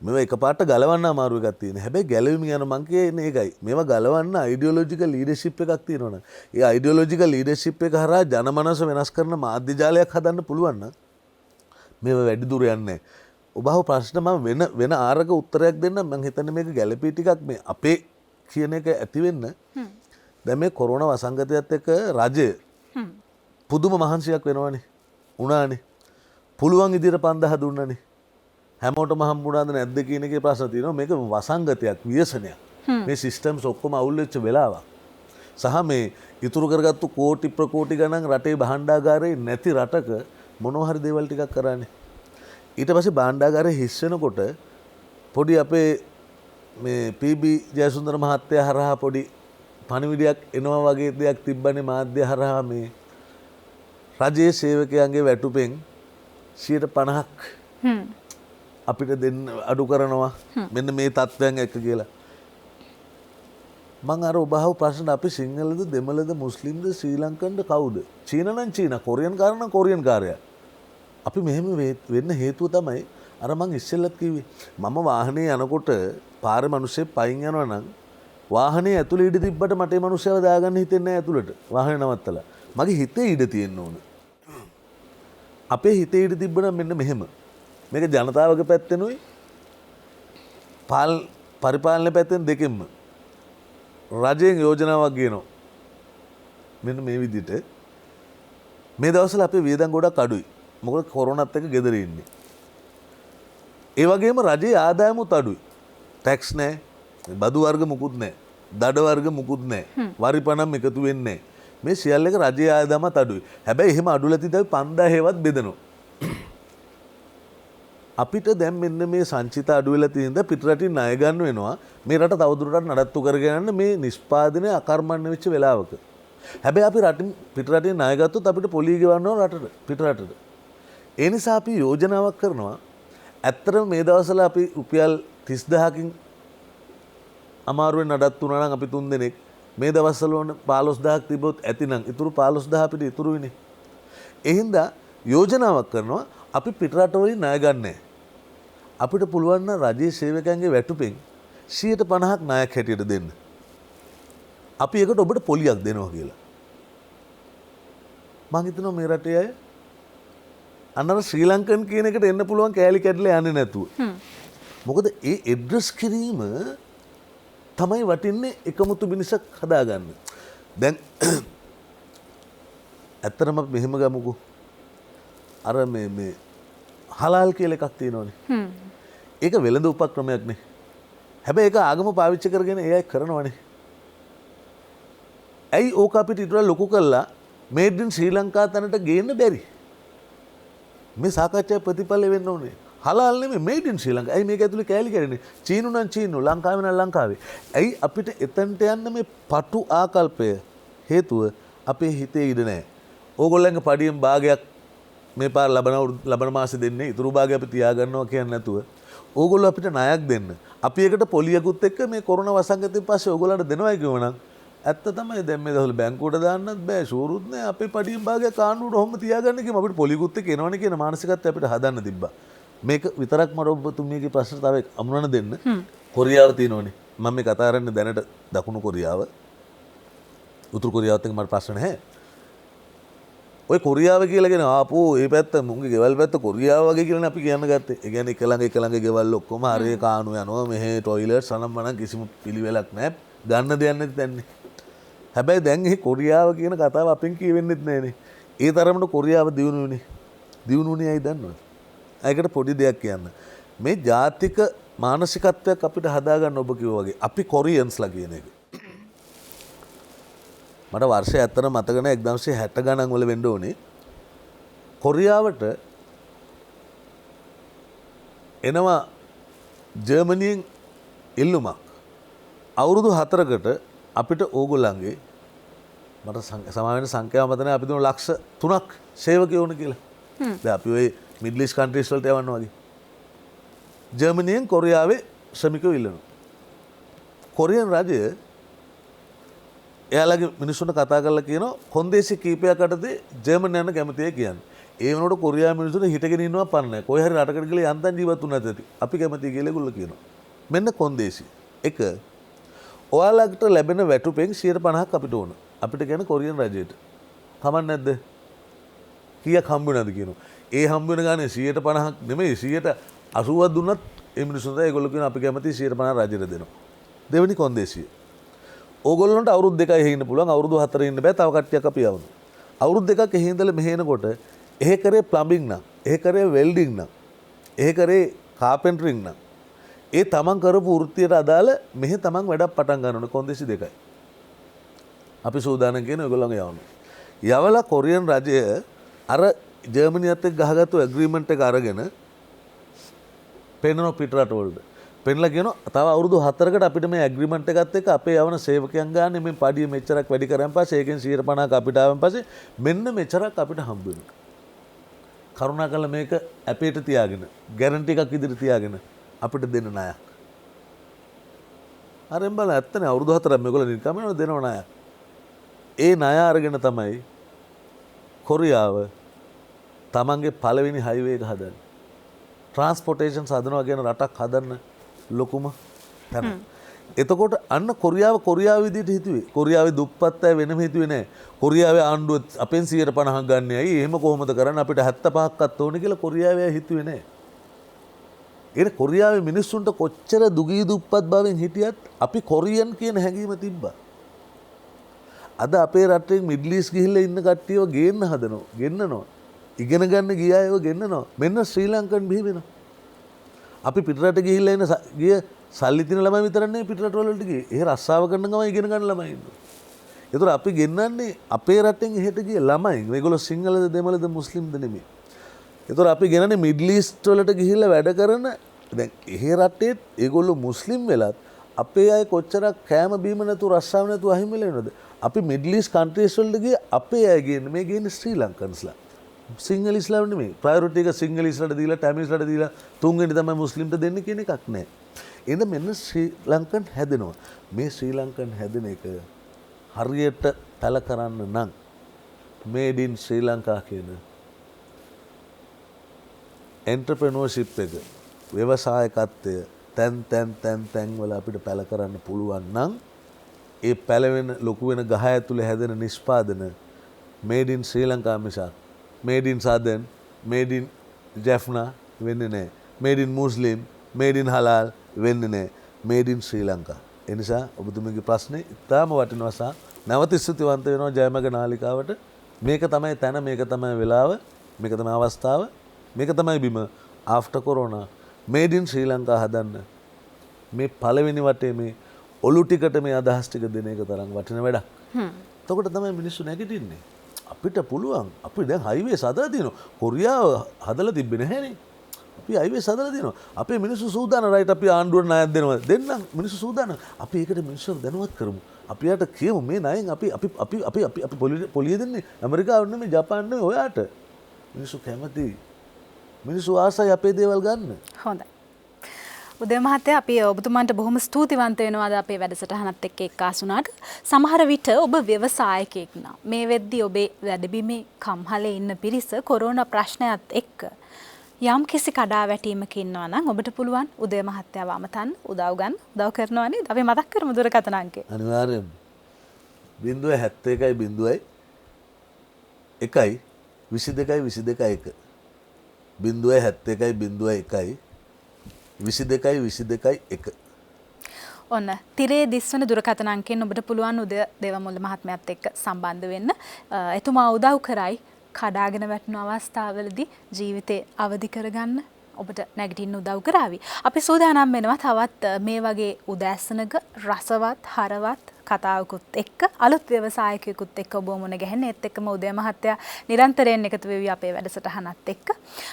මේවා එකපාරට ගලවන්න අමාරු එකක් තියෙනවා. හැබැයි ගැලවීම යන මං කියන්නේ ඒකයි. මේවා ගලවන්න අයිඩියොලොජිකල් ලීඩර්ෂිප් එකක් තියෙනවනේ. ඒ අයිඩියොලොජිකල් ලීඩර්ෂිප් එක හරහා ජනමනස වෙනස් කරන මාධ්‍ය ජාලයක් හදන්න පුළුවන් නම් මේවා වැඩි දුර යන්නේ. ඔබ අහපු ප්‍රශ්න මම වෙන ආරක උත්තරයක් දෙන්න. මම හිතන්නේ මේක ගැළපී ටිකක් මේ අපේ කියන එක ඇති වෙන්න. දැන් මේ කොරෝනා වසංගතයත් එක්ක රජය පුදුම මහන්සියක් වෙනවනේ. උනානේ. පුළුවන් විදිහට 5000 දුන්නනේ. හැමෝටම හම්බුණාද නැද්ද කියන එකේ ප්‍රශ්න තියෙනවා. මේක වසංගතයක්, ව්‍යසනයක්. මේ සිස්ටම්ස් ඔක්කොම අවුල් වෙච්ච වෙලාවක්. සහ මේ ඉතුරු කරගත්තු කෝටි ප්‍රකෝටි ගණන් රටේ භාණ්ඩාගාරේ නැති රටක මොනවා හරි දේවල් ටිකක් කරන්නේ. ඊට පස්සේ භාණ්ඩාගාරේ හිස් වෙනකොට පොඩි අපේ මේ පී.බී. ජයසුන්දර මහත්තයා හරහා පොඩි පණිවිඩයක් එනවා වගේ දෙයක් තිබ්බනේ මාධ්‍ය හරහා මේ රජයේ සේවකයන්ගේ වැටුපෙන් 50ක් අපිට දෙන්න අඩු කරනවා මෙන්න මේ තත්ත්වයන් එක්ක කියලා. මං අර ඔබ අහපු ප්‍රශ්න අපි සිංහලද දෙමළද මුස්ලිම්ද ශ්‍රී ලංකන්ද කවුද? චීන නම් චීන, කොරියන් කාරයා නම් කොරියන් කාරයා. අපි මෙහෙම වෙන්න හේතුව තමයි අර මං ඉස්සෙල්ලත් කිව්වේ මම වාහනේ යනකොට පාරේ මිනිස්සෙක් පයින් යනවා නම් වාහනේ ඇතුළේ ඉඩ තිබ්බට මට ඒ මිනිස්සයව දාගන්න හිතෙන්නේ නැහැ ඇතුළට. වාහනේ නවත්තලා. මගේ හිතේ ඉඩ තියෙන්න ඕන. අපේ හිතේ ඉඩ තිබ්බනම් මෙන්න මෙහෙම. මේක ජනතාවගේ පැත්තෙනුයි පරිපාලන පැත්තෙන් දෙකෙන්ම රජයෙන් යෝජනාවක් ගේනවා. මෙන්න මේ විදිහට මේ දවස්වල අපේ වියදම් ගොඩක් අඩුයි. මොකද කොරෝනාත් එක්ක ගෙදර ඉන්නේ. ඒ වගේම රජයේ ආදායමුත් අඩුයි. ටැක්ස් නැහැ, බදු වර්ග මුකුත් නැහැ, දඩ වර්ග මුකුත් නැහැ, වරිපණම් එකතු වෙන්නේ නැහැ. මේ සියල්ල එක රජයේ ආදායමත් අඩුයි. හැබැයි එහෙම අඩුලා තියදී 5000 හෙවත් බෙදනවා. අපිට දැන් මෙන්න මේ සංචිත අඩු වෙලා තියෙනද පිටරටින් ණය ගන්න වෙනවා. මේ රට තවදුරටත් නඩත්තු කරගෙන යන්න මේ නිෂ්පාදනය අකර්මණ්‍ය වෙච්ච වෙලාවක. හැබැයි අපි පිටරටින් ණය ගත්තොත් අපිට පොලිය ගෙවන්න ඕන පිටරටට. ඒ නිසා අපි යෝජනාවක් කරනවා. ඇත්තටම මේ දවස්වල අපි රුපියල් 30000කින් අමාරුවෙන් නඩත්තු වුණා නම් අපි 3 දෙනෙක් මේ දවස්වල වුණ 15000ක් තිබොත් ඇතිනම් ඉතුරු 15000 අපිට ඉතුරු වෙන්නේ. ඒ හින්දා යෝජනාවක් කරනවා අපි පිටරට වලින් ණය ගන්නෑ. අපිට පුළුවන් නම් රජයේ සේවකයන්ගේ වැටුපෙන් 50%ක් ණයක් හැටියට දෙන්න. අපි ඒකට ඔබට පොලියක් දෙනවා කියලා. මම හිතනවා මේ රටේ අය අන්නර ශ්‍රී ලංකන් කියන එකට එන්න පුළුවන් කෑලි කැඩලා යන්නේ නැතුව. මොකද ඒ ඇඩ්‍රස් කිරීම තමයි වටින්නේ එකමුතු මිනිසක් හදාගන්න. දැන් ඇත්තටම මෙහෙම ගමුකෝ. අර මේ හලාල් කියලා එකක් තියෙනවනේ. ඒක වෙළඳ උපක්‍රමයක් නේ. හැබැයි ඒක ආගම පාවිච්චි කරගෙන ඒ අය කරනවනේ. ඇයි ඕක අපිට ඊට වඩා ලොකු කරලා මේඩ් ඉන් ශ්‍රී ලංකා තැනට ගේන්න බැරි? මේ සාකච්ඡාවේ ප්‍රතිඵල වෙන්න ඕනේ. හලාල් නෙමෙයි මේඩ් ඉන් ශ්‍රී ලංකා. ඇයි මේක ඇතුලේ කෑලි කරන්නේ? චීනු නම් චීනු, ලංකාවේ නම් ලංකාවේ. ඇයි අපිට එතනට යන්න මේ පටු ආකල්පය හේතුව අපේ හිතේ ඉඩ නැහැ. ඕගොල්ලන්ගේ පඩියෙන් භාගයක් මේ පාර ලබන මාසෙ දෙන්නේ ඉතුරු භාගය අපි තියාගන්නවා කියන්නේ නැතුව ඕගොල්ලෝ අපිට ණයක් දෙන්න. අපි එකට පොලියකුත් එක්ක මේ කොරෝනා වසංගතයෙන් පස්සේ ඕගොල්ලන්ට දෙනවා කියවනම් ඇත්ත තමයි දැන් මේ දවල් බැංකුවට දාන්නත් බෑ ෂෝරුත් නෑ අපේ පඩියෙන් භාගයක් කාණ්ඩුවට ඔහොම තියාගන්න කිව්වම අපිට පොලියකුත් එක්ක එනවනේ කියන මානසිකත්වය අපිට හදන්න තිබ්බා. මේක විතරක් මට ඔබතුමියගේ ප්‍රශ්න තව අමුණන දෙන්න. කොරියාව තියෙනවනේ. මම මේ කතා කරන්නේ දැනට දකුණු කොරියාව. උතුරු කොරියාවත් එක්ක මට ප්‍රශ්න නැහැ. ඔය කොරියාව කියලා කියන ආපෝ ඒ පැත්ත මුන්ගේ ගෙවල් පැත්ත කොරියාව වගේ කියලානේ අපි කියන්න ගත්තේ. ඒ කියන්නේ එක ළඟ ගෙවල් ඔක්කොම හරිය කාණු යනවා මෙහෙ টয়ලට් සනම්මනම් කිසිම පිළිවෙලක් නැහැ. ගන්න දෙයක් නැති තැන්නේ. හැබැයි දැන් මේ කොරියාව කියන කතාව අපෙන් කියවෙන්නෙත් නැහනේ. ඒ තරමට කොරියාව දියුණුනේ. දියුණුනේ ඇයි දන්නවද? ඒකට පොඩි දෙයක් කියන්න. මේ ජාතික මානසිකත්වයක් අපිට හදාගන්න ඔබ කිව්වා වගේ අපි කොරියන්ස්ලා කියන එක. මට වර්ෂය ඇත්තට මතක නැහැ 1960 ගණන් වල වෙන්න ඕනේ. කොරියාවට එනවා ජර්මනියෙන් ඉල්ලුමක්. අවුරුදු 4කට අපිට ඕගොල්ලන්ගේ මට සමාවෙන්න සංඛ්‍යාව මත නැහැ අපි දුන්න ලක්ෂ 3ක් සේවකයෝ ඕන කියලා. දැන් අපි ওই මිඩල් ඊස්ට් කන්ට්‍රීස් වලට යවන්න වගේ. ජර්මනියෙන් කොරියාවේ ශ්‍රමිකයෝ ඉල්ලනවා. කොරියන් රජය එයාලගේ මිනිස්සුන්ට කතා කරලා කියනවා කොන්දේසි කීපයක් අතේ ජර්මන් යන කැමතියි කියන්නේ. ඒ වෙනකොට කොරියානු මිනිස්සුන්ට හිටගෙන ඉන්නවා පන්නේ. කොයි හරි රටකට ගිහලා යන්තම් ජීවත් වුණාද ඇති. අපි කැමතියි කියලා ඒගොල්ලෝ කියනවා. මෙන්න කොන්දේසි. එක ඔයාලට ලැබෙන වැටුපෙන් 50%ක් අපිට ඕන. අපිට කියන්නේ කොරියන් රජයට. කමක් නැද්ද? කීයක් හම්බ වෙනවද කියනවා. ඒ හම්බ වෙන ගානේ 50%ක් නෙමෙයි 80ක් දුන්නත් ඒ මිනිස්සුන්ට ඒගොල්ලෝ කියන අපි කැමතියි 50% රජයට දෙනවා. දෙවෙනි කොන්දේසිය. ඕගොල්ලන්ට අවුරුදු 2යි ඉන්න පුළුවන් අවුරුදු 4 ඉන්න බෑ තව කට්ටියක් අපි යවනවා. අවුරුදු 2ක් එහෙ ඉඳලා මෙහෙ එනකොට එහෙ කරේ ප්ලම්බින් නම්, එහෙ කරේ වෙල්ඩින් නම්, එහෙ කරේ කාපෙන්ටරින් නම් ඒ තමන් කරපු වෘත්තියට අදාළ මෙහෙ තමන් වැඩක් පටන් ගන්න ඕනේ කොන්දේසි 2යි. අපි සූදානම් කියන ඔයගොල්ලන්ගේ යවනවා. යවලා කොරියන් රජය අර ජර්මනියත් එක්ක ගහගත්තු ඇග්‍රීමන්ට් එක අරගෙන පෙන්නන පිටරට වලට පෙන්ලා කියනවා තව අවුරුදු 4කට අපිට මේ ඇග්‍රීමන්ට් එකත් එක්ක අපේ යවන සේවකයන් ගන්න මේ පඩිය මෙච්චරක් වැඩි කරන් පස්සේ ඒකෙන් 50% අපිට ආවන් පස්සේ මෙන්න මෙච්චරක් අපිට හම්බ වෙනවා. කරුණා කළ මේක ඇපේට තියාගෙන ගැරන්ටි එකක් ඉදිරි තියාගෙන අපිට දෙන්න ණයක්. අරෙන් බල ඇත්තනේ අවුරුදු 4ක් මේගොල්ලෝ නිකම්ම දෙනව ණයක්. ඒ ණය අරගෙන තමයි කොරියාව තමන්ගේ පළවෙනි හයිවේ එක හදන්නේ. ට්‍රාන්ස්පෝර්ටේෂන් හදනවා කියන රටක් හදන්න ලොකුම තැන. එතකොට අන්න කොරියාව විදිහට හිතුවේ. කොරියාවේ දුප්පත් අය වෙනම හිතුවේ නෑ. කොරියාවේ ආණ්ඩුව අපෙන් 150ක් ගන්න ඇයි? එහෙම කොහොමද කරන්නේ? අපිට 75ක්වත් ඕනේ කියලා කොරියාවේ අය හිතුවේ නෑ. ඒ කොරියාවේ මිනිස්සුන්ට කොච්චර දුගී දුප්පත් බවෙන් හිටියත් අපි කොරියන් කියන හැඟීම තිබ්බා. අද අපේ රටේ මිඩල් ඊස්ට් ගිහිල්ලා ඉන්න කට්ටියව ගේන්න හදනවා. ගෙන්නනවා. ඉගෙන ගන්න ගිය අයව ගෙන්නනවා. මෙන්න ශ්‍රී ලංකන් බිහි වෙනවා. අපි පිටරට ගිහිල්ලා ඉන්න ගිය සල්ලි තියෙන ළමයි විතරක් නෙවෙයි පිටරට වලට ගියේ. ඒ රස්සාව කරන ගමන් ඉගෙන ගන්න ළමයි ඉන්නවා. ඒතර අපි ගෙන්නන්නේ අපේ රටෙන් එහෙට ගිය ළමයි. මේගොල්ලෝ සිංහලද දෙමළද මුස්ලිම්ද නෙමෙයි. ඒතර අපි ගෙනන්නේ මිඩල් ඊස්ට් වලට ගිහිල්ලා වැඩ කරන දැන් එහෙ රටේත් ඒගොල්ලෝ මුස්ලිම් වෙලත් අපේ අය කොච්චරක් කෑම බීම නැතුව රස්සාව නැතුව අහිමි වෙලා ඉන්නවද? අපි මිඩල් ඊස්ට් කන්ට්‍රීස් වලට ගියේ අපේ අය ගේන්නේ මේ ගේන්නේ ශ්‍රී ලංකන්ස්ලා. සිංහල ඉස්ලාම් නෙමෙයි. ප්‍රයොරිටි එක සිංහල ඉස්ලාමට දීලා ටැමිල්ස්ලාට දීලා තුන්වෙනි තමයි මුස්ලිම්ට දෙන්නේ කියන එකක් නෑ. එහෙනම් මෙන්න ශ්‍රී ලංකන් හැදෙනවා. මේ ශ්‍රී ලංකන් හැදෙන එක හරියට පැල කරන්න නම් මේඩ් ඉන් ශ්‍රී ලංකා කියන එන්ටර්ප්‍රෙනර්ෂිප් එක ව්‍යවසායකත්වය තැන් වල අපිට පැල කරන්න පුළුවන් නම් ඒ පැලවෙන ලොකු වෙන ගහ ඇතුලේ හැදෙන නිෂ්පාදන මේඩ් ඉන් ශ්‍රී ලංකා මිසක් මේඩ් ඉන් සදර්න් මේඩ් ඉන් ජැෆ්නා වෙන්නේ නැහැ. මේඩ් ඉන් මුස්ලිම් මේඩ් ඉන් හලාල් වෙන්නේ නැහැ. මේඩ් ඉන් ශ්‍රී ලංකා. ඒ නිසා ඔබතුමීගේ ප්‍රශ්නේ ඉතාම වටිනවා සහ නැවත ස්තුතිවන්ත වෙනවා ජයමග නාලිකාවට. මේක තමයි තැන, මේක තමයි වෙලාව, මේක තමයි අවස්ථාව, මේක තමයි බිම. ආෆ්ටර් කොරෝනා මේඩ් ඉන් ශ්‍රී ලංකා හදන්න මේ පළවෙනි වටේ මේ ඔලු ටිකට මේ අදහස් ටික දෙන එක තරම් වටින වැඩක්. එතකොට තමයි මිනිස්සු නැගිටින්නේ. අපිට පුළුවන්. අපි දැන් හයිවේස් හදලා තියෙනවා. කොරියාව හදලා තිබ්බේ නැහැනේ. අපි හයිවේස් හදලා තියෙනවා. අපේ මිනිස්සු සූදානම් රයිට් අපි ආණ්ඩුවට ණයක් දෙනවා. දෙන්නම් මිනිස්සු සූදානම්. අපි ඒකට මිනිස්සු දැනුවත් කරමු. අපි යට කියමු මේ ණයෙන් අපි පොලිය දෙන්නේ ඇමරිකාවට නෙමෙයි ජපාන් නෙමෙයි ඔයාට. මිනිස්සු කැමති. මිනිස්සු ආසයි අපේ දේවල් ගන්න. හොඳයි. උදේ මහත්තයා අපි ඔබතුමන්ට බොහොම ස්තුතිවන්ත වෙනවා අද අපේ වැඩසටහනත් එක්ක එක්කාසුණාට. සමහර විට ඔබ ව්‍යවසායකයෙක් නම් මේ වෙද්දී ඔබේ වැඩබිමේ කම්හලේ ඉන්න පිරිස කොරෝනා ප්‍රශ්නයත් එක්ක යම් කිසි කඩාවැටීමක ඉන්නවා නම් ඔබට පුළුවන් උදේ මහත්තයාව අමතන්න උදව් කරනවා නේද? අපි මතක් කරමු දුරකථන අංකය. අනිවාර්යයෙන්ම 071 1 22 22 ඔන්න තිරේ දිස්වන දුරකථන අංකයෙන් ඔබට පුළුවන් උදය දේවමුල්ල මහත්මයාත් එක්ක සම්බන්ධ වෙන්න. එතුමා උදව් කරයි කඩාගෙන වැටෙන අවස්ථාවලදී ජීවිතේ අවදි කරගන්න ඔබට නැගිටින්න උදව් කරાવી. අපි සූදානම් වෙනවා තවත් මේ වගේ උදෑසනක රසවත් හරවත් කතාවකුත් එක්ක අලුත් ව්‍යවසායකයෙකුත් එක්ක ඔබ මුණ ගැහෙන්න. ඒත් එක්කම උදය මහත්තයා නිරන්තරයෙන් එකතු වෙවි අපේ වැඩසටහනත් එක්ක.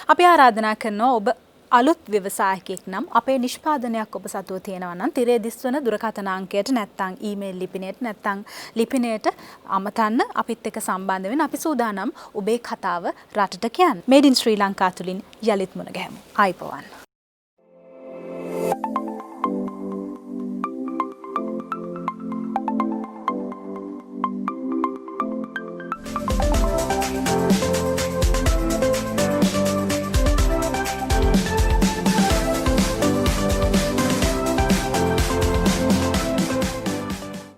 අපි ආරාධනා කරනවා ඔබ අලුත් ව්‍යවසායකයෙක් නම් අපේ නිෂ්පාදනයක් ඔබ සතුව තියෙනවා නම් තිරේ දිස්වන දුරකථන අංකයට නැත්නම් ඊමේල් ලිපිනයට නැත්නම් ලිපිනයට අමතන්න අපිත් එක්ක සම්බන්ධ වෙන්න. අපි සූදානම් ඔබේ කතාව රටට කියන්න. මේඩ් ඉන් ශ්‍රී ලංකා තුලින් යලිත් මුණ ගැහෙමු. ආයිබෝවන්.